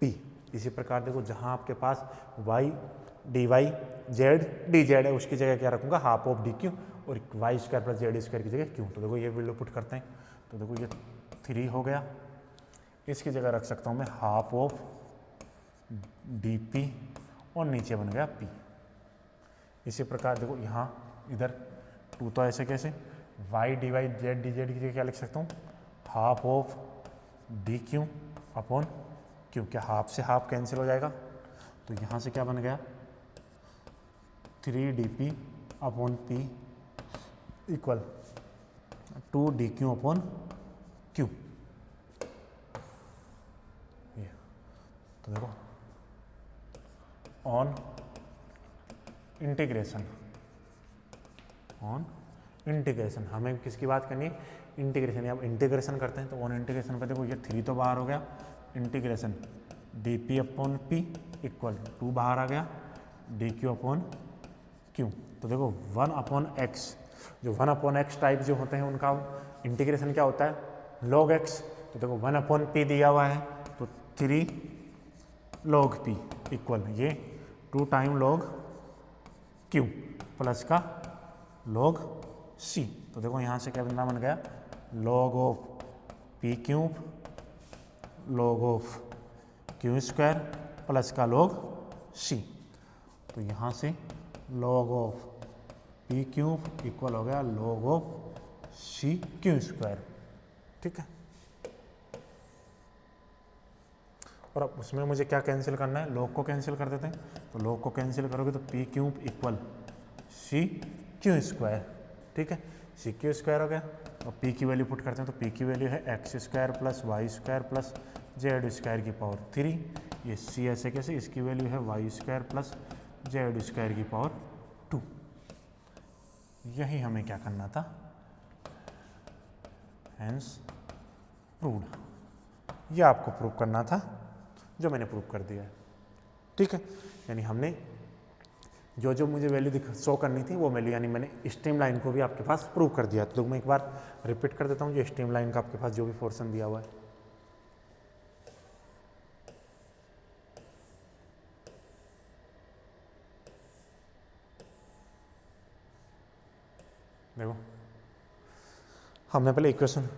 Speaker 1: p। इसी प्रकार देखो जहाँ आपके पास y dy z dz है, उसकी जगह क्या रखूँगा हाफ ऑफ डी क्यू और y square plus z square की जगह q। तो देखो ये वैल्यू पुट करते हैं, तो देखो ये 3 हो गया, इसकी जगह रख सकता हूँ मैं हाफ ऑफ dp और नीचे बन गया p। इसी प्रकार देखो यहाँ इधर 2 तो ऐसे कैसे y dy z dz की जगह क्या लिख सकता हूँ half of D Q upon क्योंकि हाफ से हाफ कैंसिल हो जाएगा, तो यहाँ से क्या बन गया 3dp upon p equal 2dq upon q। तो देखो ऑन इंटीग्रेशन हमें किसकी बात करनी है, इंटीग्रेशन। अब इंटीग्रेशन करते हैं तो ऑन इंटीग्रेशन पर देखो ये 3 तो बाहर हो गया, integration dp upon p equal 2 बाहर आ गया, dq अपॉन q। तो देखो 1 अपॉन x, जो 1 अपॉन x टाइप जो होते हैं उनका इंटीग्रेशन क्या होता है log x। तो देखो 1 अपॉन p दिया हुआ है तो 3 log p इक्वल ये 2 टाइम log q प्लस का log c। तो देखो यहाँ से क्या बन गया log of p cube log of q square plus का log c। तो यहाँ से log of p cube equal हो गया log of c q square. ठीक है, और अब उसमें मुझे क्या कैंसिल करना है, log को कैंसिल कर देते हैं। तो log को कैंसिल करोगे तो p cube equal c q square. ठीक है, सी क्यू स्क्वायर हो गया, और पी की वैल्यू पुट करते हैं तो पी की वैल्यू है x square plus y square plus z square की पावर 3। ये सी ऐसे कैसे, इसकी वैल्यू है y square plus z square की पावर 2। यही हमें क्या करना था, हैंस प्रूव्ड। ये आपको प्रूव करना था जो मैंने प्रूव कर दिया है। ठीक है, यानी हमने जो जो मुझे वैल्यू शो करनी थी वो वैल्यू, यानी मैंने स्ट्रीम लाइन को भी आपके पास प्रूव कर दिया। तो मैं एक बार रिपीट कर देता हूँ जो स्ट्रीम लाइन का आपके पास जो भी पोर्शन दिया हुआ है। देखो हमने पहले इक्वेशन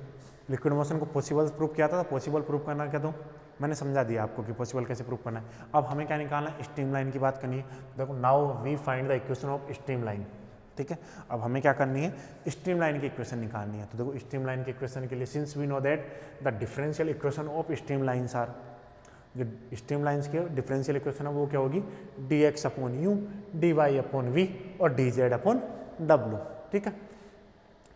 Speaker 1: लिक्विड मोशन को पॉसिबल प्रूव किया था, पॉसिबल प्रूव करना क्या तो मैंने समझा दिया आपको कि पॉसिबल कैसे प्रूव करना है। अब हमें क्या निकालना है, स्ट्रीम लाइन की बात करनी है। देखो now we find the equation of streamline. ठीक है, अब हमें क्या करनी है, स्ट्रीम लाइन की इक्वेशन निकालनी है। तो देखो स्ट्रीम लाइन की इक्वेशन के लिए since we know that the differential equation of streamlines are, जो स्ट्रीम लाइन्स के डिफरेंशियल इक्वेशन है वो क्या होगी, d x upon u, d y upon v और डी जेड अपॉन डब्ल्यू। ठीक है,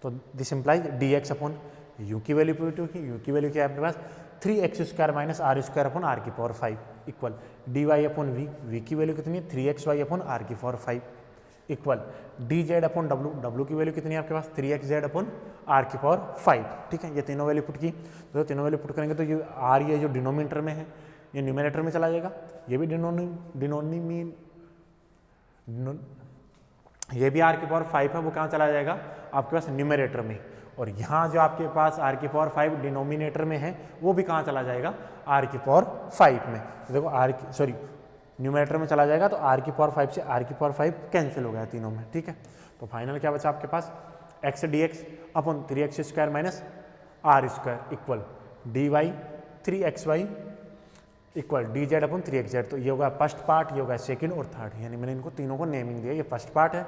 Speaker 1: तो this implies d x upon u की वैल्यू पुट होगी, यू की वैल्यू क्या है आपके पास 3x square minus r square upon are की power 5 equal d y upon we, we की वैल्यू कितनी है 3xy अपॉन आर की power 5 equal d z upon W, W की वैल्यू कितनी है आपके पास 3xz अपॉन आर की पावर 5। ठीक है, ये तीनों वैल्यू पुट की, तो तीनों वैल्यू पुट करेंगे तो ये आर ये जो डिनोमिनेटर में है ये न्यूमरेटर में चला जाएगा, ये भी ये भी आर की पावर 5 है वो कहाँ चला जाएगा आपके पास न्यूमरेटर में, और यहाँ जो आपके पास आर की पावर 5 डिनोमिनेटर में है वो भी कहाँ चला जाएगा आर की पावर 5 में। तो देखो न्यूमरेटर में चला जाएगा तो आर की पावर 5 से आर की पावर 5 कैंसिल हो गया तीनों में। ठीक है, तो फाइनल क्या बचा आपके पास x d x upon 3x square minus r square equal d y 3xy equal d z upon 3xz। तो ये होगा फर्स्ट पार्ट, ये होगा सेकंड और थर्ड, यानी मैंने इनको तीनों को नेमिंग दिया, ये फर्स्ट पार्ट है,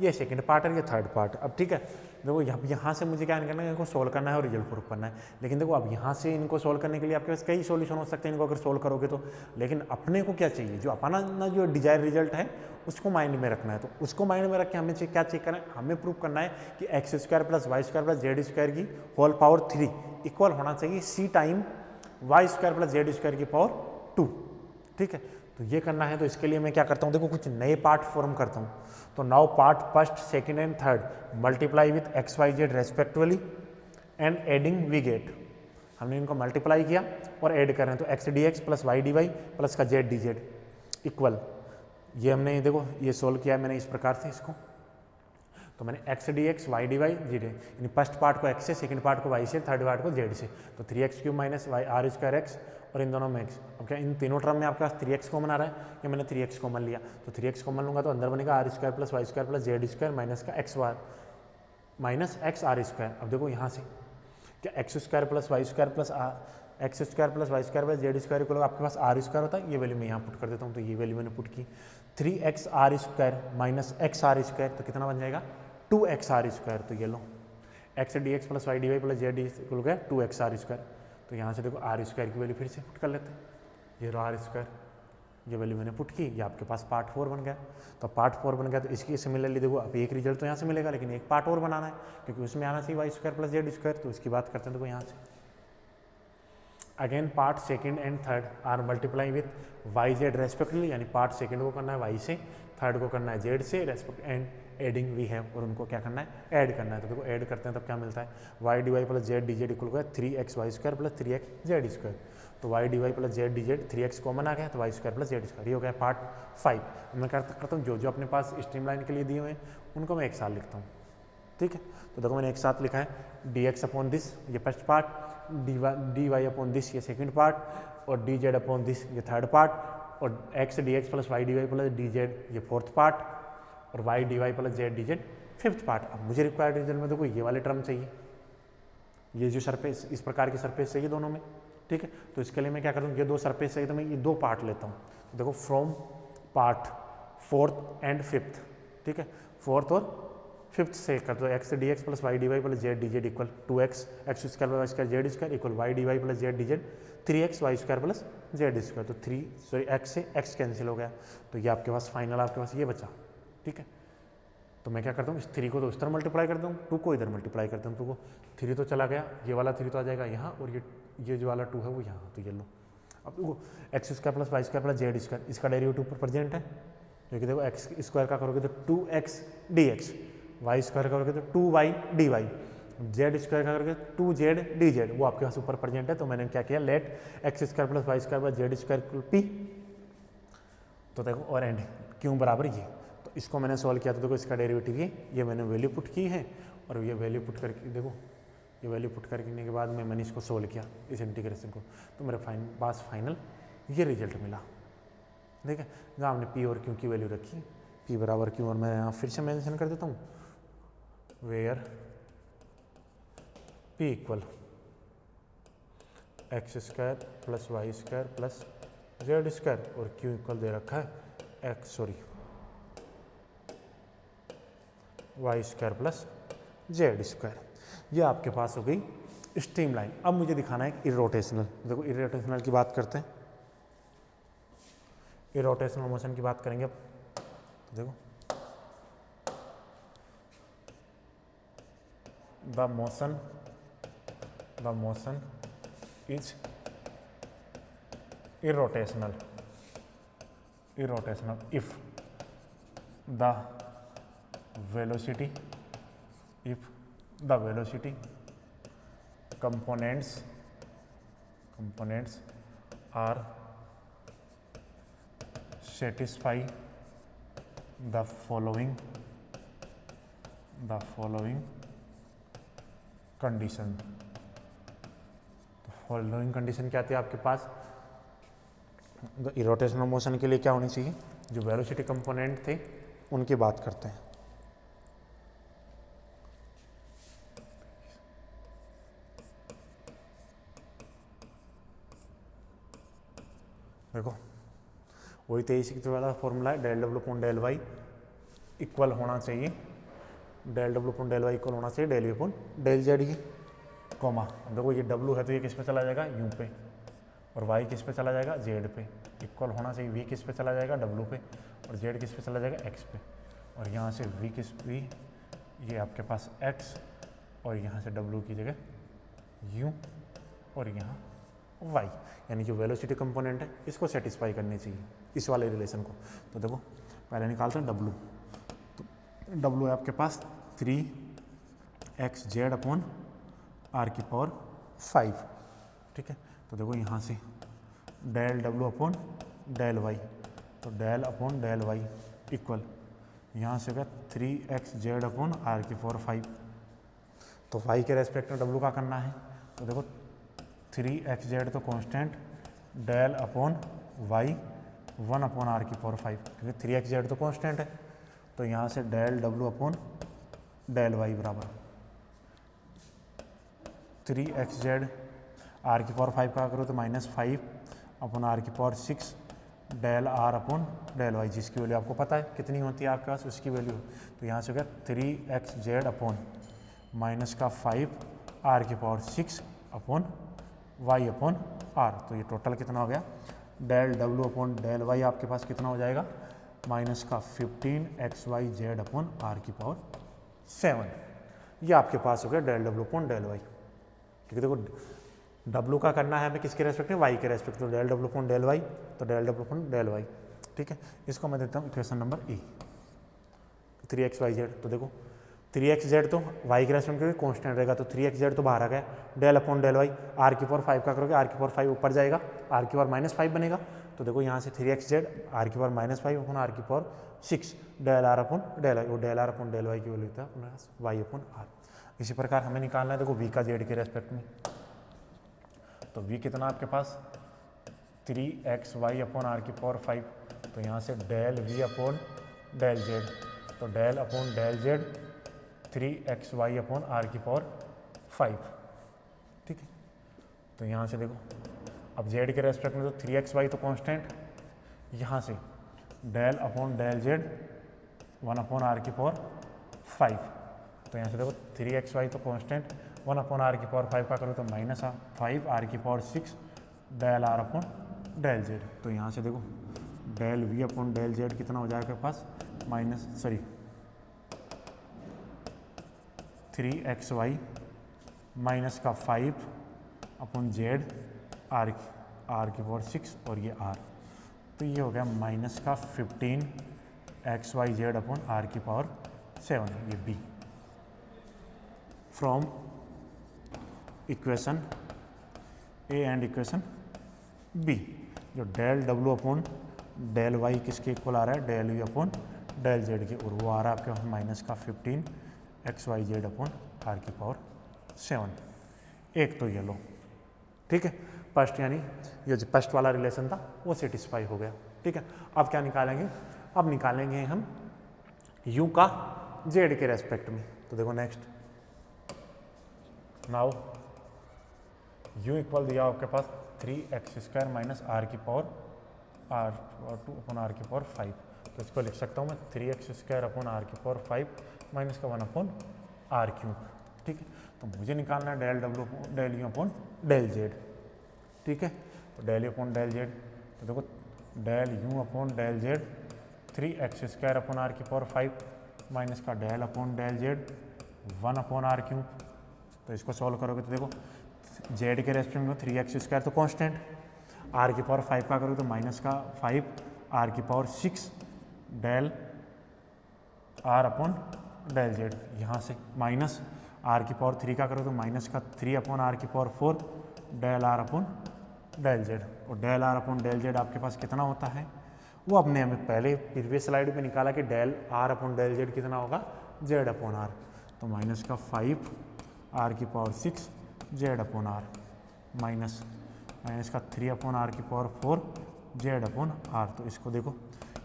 Speaker 1: ये सेकंड पार्ट है, ये थर्ड पार्ट। अब ठीक है, देखो यहाँ से मुझे क्या करना है, इनको सोल्व करना है और रिजल्ट प्रूफ करना है। लेकिन देखो अब यहाँ से इनको सोल्व करने के लिए आपके पास कई सॉल्यूशन हो सकते हैं इनको अगर सोल्व करोगे तो, लेकिन अपने को क्या चाहिए, जो अपना ना जो डिजायर रिजल्ट है उसको माइंड में रखना है। तो उसको माइंड में रख के हमें क्या चेक करना है, हमें प्रूव करना है कि x square plus y square plus z square की होल पावर 3 इक्वल होना चाहिए c time y square plus z square की पावर 2। ठीक है, तो ये करना है, तो इसके लिए मैं क्या करता हूँ, देखो कुछ नए पार्ट फॉर्म करता हूँ। तो now part first second and third multiply with x Y z respectively and adding we get, हमने इनको मल्टीप्लाई किया और ऐड कर रहे हैं, तो x d x plus y d y plus का जेड डी जेड इक्वल, ये हमने देखो ये सोल्व किया मैंने इस प्रकार से इसको, तो मैंने x d x Y d Y G D, यानी फर्स्ट पार्ट को एक्स से, सेकंड पार्ट को वाई से, थर्ड पार्ट को जेड से, तो 3x³ minus Y are square x और इन दोनों में एक्स। अब क्या इन तीनों टर्म में आपके पास 3x कॉमन आ रहा है, या मैंने 3x कॉमन लिया, तो 3x कॉमन लूँगा तो अंदर बनेगा r square plus y square plus z square minus का एक्स वार माइनस एक्स आर स्क्वायर। अब देखो यहाँ से क्या x square plus y square plus x square plus y square plus z square को आपके पास आर स्क्वायर होता है, ये वैल्यू मैं यहाँ पुट कर देता हूँ, तो ये वैल्यू मैंने पुट की 3x r square minus x r square, तो कितना बन जाएगा 2x आर स्क्वायर। तो ये लो x d x plus y d y plus z हो गया 2x आर स्क्वायर। तो यहाँ से देखो आर स्क्वायर की वैल्यू फिर से पुट कर लेते हैं, ये रहा आर स्क्वायर, ये वैल्यू मैंने पुट की, ये आपके पास पार्ट 4 बन गया। तो पार्ट 4 बन गया तो इसकी सिमिलरली देखो अब एक रिजल्ट तो यहाँ से मिलेगा, लेकिन एक पार्ट और बनाना है क्योंकि उसमें आना चाहिए y square plus z square. तो इसकी बात करते हैं देखो यहाँ से again part second and third are multiply with y z respectively, यानी पार्ट सेकंड को करना है वाई से, थर्ड को करना है जेड से respect and adding we have, और उनको क्या करना है ऐड करना है। तो देखो ऐड करते हैं तब क्या मिलता है y d y plus z d z equal को 3x y square plus 3x z square. तो y d y plus z d z 3x common आ गया तो y square plus z square, ये हो गया पार्ट 5। मैं करता हूँ जो जो अपने पास स्ट्रीमलाइन के लिए दिए हुए हैं उनको मैं एक साथ लिखता हूँ, ठीक है। तो देखो मैंने एक साथ लिखा है डी एक्स अपॉन दिस ये first part, d y upon this ये सेकंड पार्ट, और डी जेड अपॉन दिस ये थर्ड पार्ट, और x d x plus y d y plus d z ये फोर्थ पार्ट, और y d y plus z d z fifth part. अब मुझे required result में देखो ये वाले टर्म चाहिए, ये जो सरफेस इस प्रकार की सरफेस चाहिए दोनों में, ठीक है। तो इसके लिए मैं क्या करूँ, ये दो सरफेस चाहिए तो मैं ये दो पार्ट लेता हूँ। तो देखो from part fourth and fifth, ठीक है, फोर्थ और फिफ्थ से कर दो x d x plus y d y plus z d z equal 2x x square y square z square equal y d y plus z d z 3x y square plus z square. तो x से x cancel हो गया, तो ये आपके पास final आपके पास ये बचा, ठीक है। तो मैं क्या करता हूँ इस 3 को तो इस तरह मल्टीप्लाई करता हूँ, 2 को इधर मल्टीप्लाई करता हूँ। 2 को 3 तो चला गया, ये वाला 3 तो आ जाएगा यहाँ, और ये जो वाला 2 है वो यहाँ, तो ये लो। अब देखो x square plus y square plus z square इसका डेरिवेटिव ऊपर प्रेजेंट है, क्योंकि देखो एक्स स्क्वायर का करोगे तो 2x dx, वाई स्क्वायर करोगे तो 2y dy, जेड स्क्वायर का करोगे 2z dz, वो आपके पास ऊपर प्रेजेंट है। तो मैंने क्या किया let x square plus y square plus z square p, तो देखो और एंड क्यों बराबर ये, तो इसको मैंने सॉल्व किया तो देखो इसका डेरिवेटिव ये मैंने वैल्यू पुट की है, और ये वैल्यू पुट करके देखो ये वैल्यू पुट करने के बाद में मैंने इसको सोल्व किया इस इंटीग्रेशन को, तो मेरे पास फाइनल ये रिजल्ट मिला, ठीक है। जहाँ हमने पी और क्यू की वैल्यू रखी, पी बराबर क्यू, और मैं यहाँ फिर से मेंशन कर देता हूँ where p equal x square plus y square plus z square, और क्यू इक्वल दे रखा है y square plus z square. ये आपके पास हो गई स्ट्रीमलाइन। अब मुझे दिखाना है इरोटेशनल। देखो इरोटेशनल की बात करते हैं, इरोटेशनल मोशन की बात करेंगे अब। देखो the motion is irrotational if the velocity components are satisfy the following condition. तो फॉलोइंग कंडीशन क्या थी आपके पास, इरोटेशनल मोशन के लिए क्या होनी चाहिए, जो वेलोसिटी कंपोनेंट थे उनकी बात करते हैं। देखो वही 23 वाला फॉर्मूला है, del W upon del y equal होना चाहिए, del W upon del y equal होना चाहिए del we upon del Z की, कॉमा। देखो ये डब्ल्यू है तो ये किस पे चला जाएगा यू पे, और वाई किस पे चला जाएगा जेड पे, इक्वल होना चाहिए वी किस पे चला जाएगा डब्ल्यू पे, और जेड किस पे चला जाएगा एक्स पे, और यहाँ से वी ये आपके पास एक्स, और यहाँ से डब्ल्यू की जगह यू, और यहाँ वाई, यानी जो वेलोसिटी कंपोनेंट है इसको सेटिस्फाई करनी चाहिए इस वाले रिलेशन को। तो देखो पहले निकालते हैं डब्ल्यू, तो डब्ल्यू है आपके पास 3x जेड अपॉन आर की पावर 5, ठीक है। तो देखो यहाँ से del W upon del y, तो del upon del y equal यहाँ से होगा 3x जेड अपॉन आर की पावर 5। तो वाई के रेस्पेक्ट में डब्ल्यू का करना है, तो देखो 3x जेड तो constant, del upon y 1 upon are की पावर 5, क्योंकि 3x जेड तो कांस्टेंट है। तो यहाँ से del W upon del y बराबर 3x जेड आर की पावर 5 का करो तो -5 अपॉन आर की power 6 del are upon del y, जिसकी वैल्यू आपको पता है कितनी होती है आपके पास उसकी वैल्यू। तो यहाँ से हो गया 3x जेड अपॉन -5 आर की power 6 upon y upon are, तो ये टोटल कितना हो गया del W upon del y आपके पास कितना हो जाएगा, माइनस का 15xyz अपॉन आर की पावर 7। ये आपके पास हो गया del W upon del y. ठीक है, देखो डब्ल्यू का करना है हमें किसके रेस्पेक्ट में, वाई के रेस्पेक्ट में, del W upon del y, तो del W upon del y. ठीक है, इसको मैं देता हूँ इक्वेशन नंबर ई, 3xyz। तो देखो 3xz तो वाई के रेस्पेक्ट में कॉन्स्टेंट रहेगा, तो 3xz तो बाहर आ गया, del upon del y, r की पावर 5 का करोगे, आर की पावर 5 ऊपर जाएगा, आर की पावर -5 बनेगा। तो देखो यहाँ से 3xz आर की पावर -5 अपॉन आर की power 6 del are upon del y, वो del are upon del y की वैल्यू था वाई अपॉन आर। इसी प्रकार हमें निकालना है देखो वी का जेड के रेस्पेक्ट में, तो वी कितना आपके पास 3xy अपॉन आर की पावर 5, तो यहाँ से del we upon del Z, तो del upon del z 3xy upon are की पावर 5। ठीक है, तो यहाँ से देखो अब जेड के रेस्पेक्ट में तो 3xy तो कांस्टेंट, यहाँ से del upon del z 1 upon are की पावर 5, तो यहाँ से देखो 3xy तो कांस्टेंट, 1 अपॉन आर की पावर 5 का करो तो -5 आर की power 6 del are upon del Z. तो यहाँ से देखो del we upon del Z कितना हो जाएगा पास 3xy माइनस का 5 अपॉन जेड आर की पावर 6 और ये आर, तो ये हो गया माइनस का 15xyz अपॉन आर की पावर 7, ये बी from equation A and equation B. जो del W upon del y किसके इक्वल आ रहा है, del we upon del z के, और वो आ रहा है आपके पास माइनस का 15xyz अपॉन आर की पावर 7। एक तो ये लो, ठीक है, फर्स्ट यानी ये जो फर्स्ट वाला रिलेशन था वो सेटिस्फाई हो गया। ठीक है, अब क्या निकालेंगे, अब निकालेंगे हम u का z के रेस्पेक्ट में। तो देखो नेक्स्ट, नाउ u इक्वल दिया आपके पास 3x² माइनस आर की पावर r2 अपॉन आर की पावर 5, तो इसको लिख सकता हूँ मैं 3x² अपॉन आर की पावर 5 माइनस का 1 अपॉन आर क्यूब। ठीक है, तो मुझे निकालना है डेल डब्ल्यू del you upon del z. ठीक है, तो del you upon del Z, तो देखो del you upon del z 3x² upon are की पावर 5 माइनस का del upon del z 1 upon r cube. तो इसको सॉल्व करोगे तो देखो जेड के रेस्पेक्ट में 3x² तो कांस्टेंट, आर की पावर 5 का करोगे तो माइनस का 5 आर की power 6 del are upon del z, यहाँ से माइनस आर की पावर 3 का करो तो माइनस का 3 अपॉन आर की power 4 del are upon del z, और del are upon del z आपके पास कितना होता है, वो अपने हमें पहले प्रीवियस स्लाइड में निकाला कि del are upon del Z कितना होगा, जेड अपॉन आर, तो माइनस का 5 आर की power 6 z upon r minus का 3 अपॉन आर की पावर 4 जेड अपॉन आर। तो इसको देखो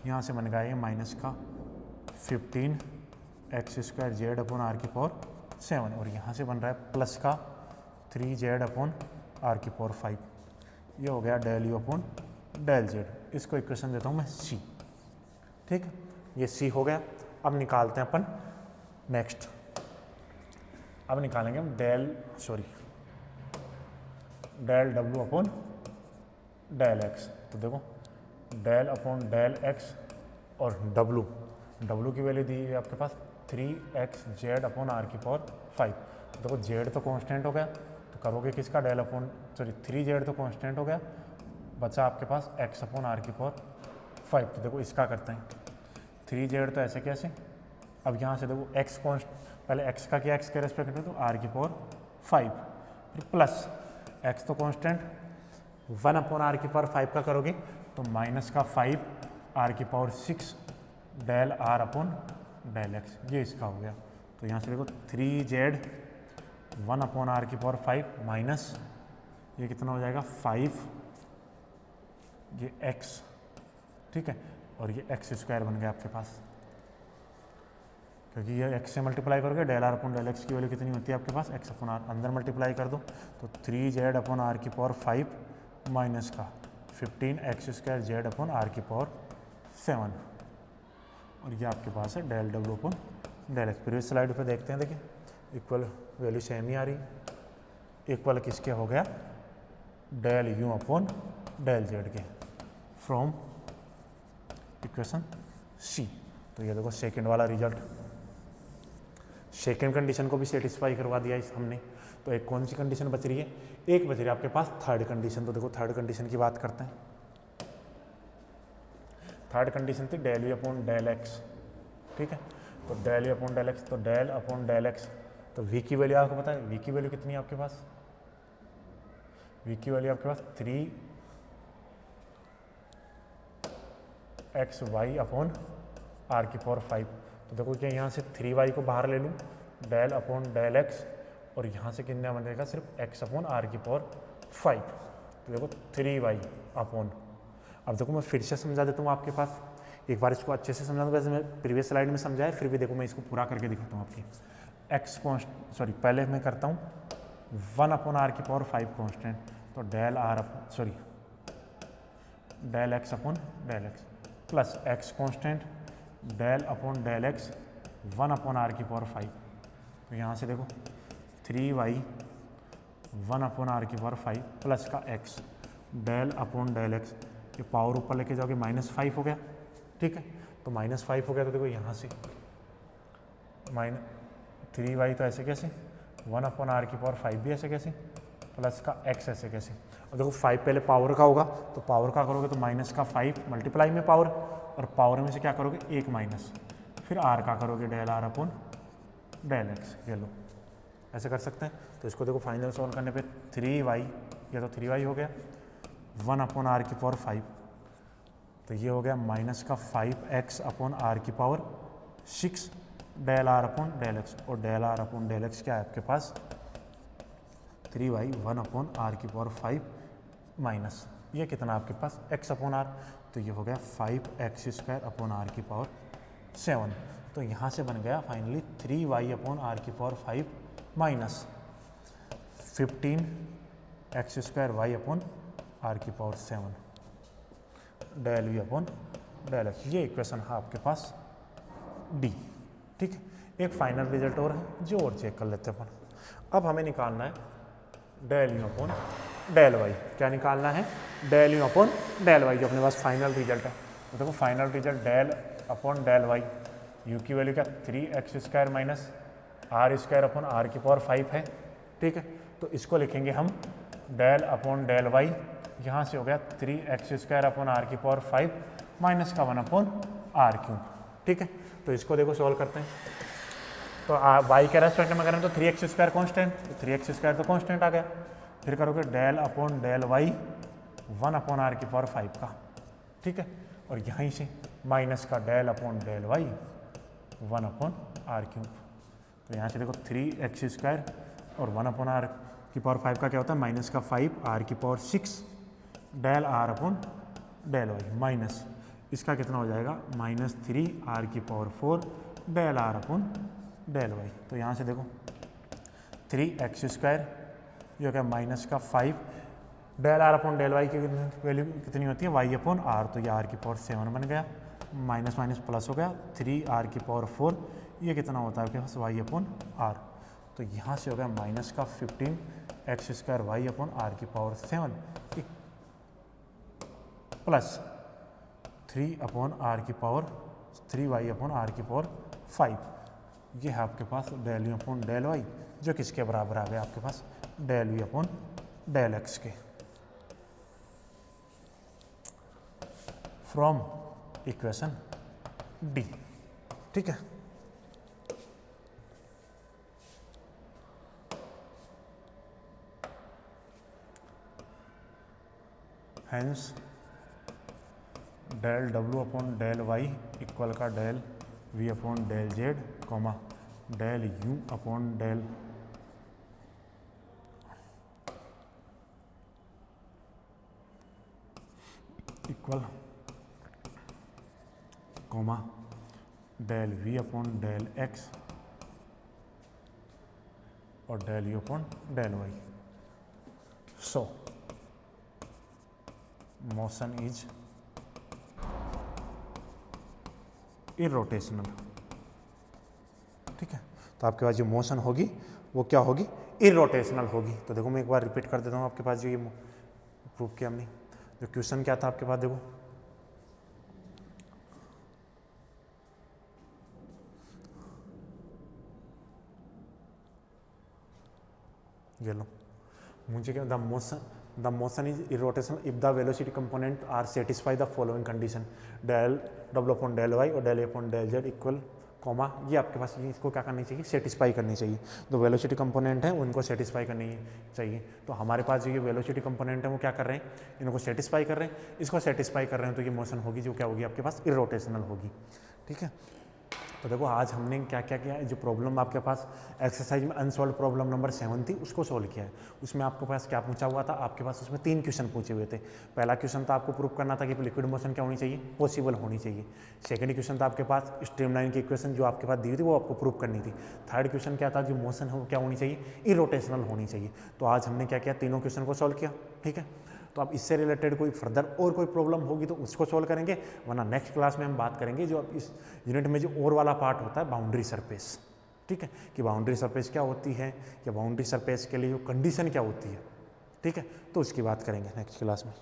Speaker 1: यहाँ से बन गया ये माइनस का 15x² जेड अपॉन आर की पावर 7, और यहाँ से बन रहा है प्लस का 3 जेड अपॉन आर की पावर 5। ये हो गया del you upon del z. इसको इक्वेशन देता हूँ मैं सी। ठीक है, ये सी हो गया। अब निकालते हैं अपन नेक्स्ट, अब निकालेंगे हम del W upon del x. तो देखो डेल अपॉन डेल एक्स और डब्ल्यू की वैल्यू दी है आपके पास 3x अपॉन आर की पावर 5। तो देखो जेड तो कांस्टेंट हो गया, तो करोगे किसका डेल अपॉन 3z तो कांस्टेंट हो गया, बचा आपके पास x अपॉन आर की पावर 5। तो देखो इसका करते हैं 3z तो ऐसे कैसे, अब यहाँ से देखो x कॉन्स्ट, पहले x का क्या x के रेस्पेक्ट में, तो आर की पावर 5 फिर प्लस x तो कांस्टेंट 1 अपॉन आर की पावर 5 का करोगे तो माइनस का 5 आर की power 6 del are upon del x, ये इसका हो गया। तो यहाँ से देखो 3z 1 अपॉन आर की पावर 5 माइनस ये कितना हो जाएगा 5 ये x, ठीक है, और ये x² बन गया आपके पास, क्योंकि ये x से मल्टीप्लाई करोगे del are upon del x की वैल्यू कितनी होती है आपके पास, x अपॉन आर, अंदर मल्टीप्लाई कर दो तो 3z अपॉन आर की पावर 5 माइनस का 15x² जेड अपॉन आर की पावर 7, और ये आपके पास है del W upon del x. Previous slide पे देखते हैं, देखिए इक्वल वैल्यू सेम ही आ रही है। इक्वल किसके हो गया, del you upon del z के। From equation c. तो ये देखो सेकंड वाला रिजल्ट, सेकंड कंडीशन को भी सेटिस्फाई करवा दिया इस हमने। तो एक कौन सी कंडीशन बच रही है, एक बच रही है आपके पास थर्ड कंडीशन। तो देखो थर्ड कंडीशन की बात करते हैं। थर्ड कंडीशन थी del we upon del x, ठीक है। तो del we upon del x, तो डेल अपॉन डेल एक्स, तो वी की वैल्यू आपको पता है, वी की वैल्यू कितनी है आपके पास, वी की वैल्यू आपके पास 3xy अपॉन आर की पावर 5। तो देखो कि यहाँ से 3y को बाहर ले लूँ, डेल अपॉन डेल एक्स, और यहाँ से कितना बनेगा सिर्फ x अपॉन आर की पावर 5। तो देखो 3y अपॉन, अब देखो मैं फिर से समझा देता हूँ आपके पास, एक बार इसको अच्छे से समझा दूँ। वैसे मैं प्रीवियस स्लाइड में समझाया, फिर भी देखो मैं इसको पूरा करके दिखाता हूँ आपकी। पहले मैं करता हूँ 1 अपॉन आर की पावर 5 कॉन्स्टेंट, तो del r sorry del x upon del x plus x constant del upon del x 1 upon are की पावर 5। तो यहाँ से देखो 3y 1 अपॉन आर की पावर 5 प्लस का x del upon del x, ये पावर ऊपर लेके जाओगे -5 हो गया, ठीक है। तो -5 हो गया, तो देखो यहाँ से 3y तो ऐसे कैसे, 1 अपॉन आर की पावर 5 भी ऐसे कैसे, प्लस का x ऐसे कैसे। और देखो 5 पहले पावर का होगा, तो पावर का करोगे तो माइनस का 5 मल्टीप्लाई में पावर, और पावर में से क्या करोगे 1 माइनस, फिर r का करोगे del are upon del x. ये लो ऐसे कर सकते हैं। तो इसको देखो फाइनल सॉल्व करने पे 3y, ये तो 3y हो गया, 1 अपॉन आर की पावर 5, तो ये हो गया माइनस का 5x अपॉन आर की power 6 del are upon del x, और del are upon del x क्या है आपके पास 3y 1 अपॉन आर की पावर 5 माइनस ये कितना आपके पास x अपॉन आर, तो ये हो गया 5x² अपॉन आर की पावर 7। तो यहाँ से बन गया फाइनली 3y अपॉन आर की power 5 minus 15x² y upon are की power 7 del we upon del x. ये इक्वेशन है आपके पास डी, ठीक है। एक फाइनल रिजल्ट और है जो और चेक कर लेते हैं अपन। अब हमें निकालना है del you upon del y. क्या निकालना है, del you upon del y, जो अपने पास फाइनल रिजल्ट है। तो देखो final result del upon del y, u की वैल्यू क्या 3x² माइनस r² अपॉन आर की पावर 5 है, ठीक है। तो इसको लिखेंगे हम डेल अपॉन डेल वाई, यहाँ से हो गया 3x² अपॉन आर की पावर 5 माइनस का 1 अपॉन आर क्यूब, ठीक है। तो इसको देखो सॉल्व करते हैं। तो y के रेस्पेक्ट में करें तो 3x² कॉन्स्टेंट, तो 3x² तो कॉन्स्टेंट आ गया, फिर करोगे del upon del y 1 upon are की पावर 5 का, ठीक है। और यहीं से माइनस का del upon del y 1 upon r cube. तो यहाँ से देखो 3x² और 1 अपॉन आर की पावर 5 का क्या होता है माइनस का 5 आर की power 6 del are upon del y, minus इसका कितना हो जाएगा -3 आर की power 4 del are upon del y. तो यहाँ से देखो 3x² ये हो गया माइनस का 5 del are upon del y की वैल्यू कितनी होती है y अपॉन आर, तो ये आर की पावर 7 बन गया, माइनस माइनस प्लस हो गया 3 आर की पावर 4, ये कितना होता है आपके पास y अपॉन आर। तो यहाँ से हो गया माइनस का 15x² y अपॉन आर की पावर 7 प्लस 3 अपॉन आर की पावर 3y अपॉन आर की पावर 5। ये है आपके पास del you upon del y, जो किसके बराबर आ गया आपके पास del we upon del x के, फ्रॉम इक्वेशन डी, ठीक है। Hence del W upon del y equal का del we upon del z comma del you upon del equal comma del we upon del x और del you upon del y. So motion is irrotational, ठीक है। तो आपके पास जो motion होगी वो क्या होगी, इरोटेशनल होगी। तो देखो मैं एक बार रिपीट कर देता हूँ आपके पास जो ये प्रूव किया हमने, जो क्वेश्चन क्या था आपके पास देखो ये लो, मुझे क्या, the motion is irrotational if the velocity component are satisfy the following condition, del W upon del y और del a upon del Z equal comma, ये आपके पास ये इसको क्या करनी चाहिए, सेटिस्फाई करनी चाहिए। जो वेलोसिटी कंपोनेंट है उनको सेटिस्फाई करनी चाहिए। तो हमारे पास जो ये वेलोसिटी कंपोनेंट है वो क्या कर रहे हैं, इनको सेटिस्फाई कर रहे हैं, इसको सेटिस्फाई कर रहे हैं, तो ये मोशन होगी जो क्या होगी आपके पास, इरोटेशनल होगी। ठीक है, तो देखो आज हमने क्या क्या किया है, जो प्रॉब्लम आपके पास एक्सरसाइज में अनसॉल्व प्रॉब्लम नंबर 7 थी उसको सोल्व किया है। उसमें आपके पास क्या पूछा हुआ था, आपके पास उसमें 3 क्वेश्चन पूछे हुए थे। पहला क्वेश्चन था आपको प्रूव करना था कि लिक्विड मोशन क्या होनी चाहिए, पॉसिबल होनी चाहिए। सेकंड क्वेश्चन था आपके पास स्ट्रीमलाइन की इक्वेशन जो आपके पास दी थी वो आपको प्रूव करनी थी। थर्ड क्वेश्चन क्या था, जो मोशन हो क्या होनी चाहिए, इरोटेशनल होनी चाहिए। तो आज हमने क्या किया, तीनों क्वेश्चन को सॉल्व किया। ठीक है, तो अब इससे रिलेटेड कोई फर्दर और कोई प्रॉब्लम होगी तो उसको सॉल्व करेंगे, वरना नेक्स्ट क्लास में हम बात करेंगे जो अब इस यूनिट में जो और वाला पार्ट होता है, बाउंड्री सरफेस। ठीक है, कि बाउंड्री सरफेस क्या होती है, या बाउंड्री सरफेस के लिए जो कंडीशन क्या होती है। ठीक है, तो उसकी बात करेंगे नेक्स्ट क्लास में।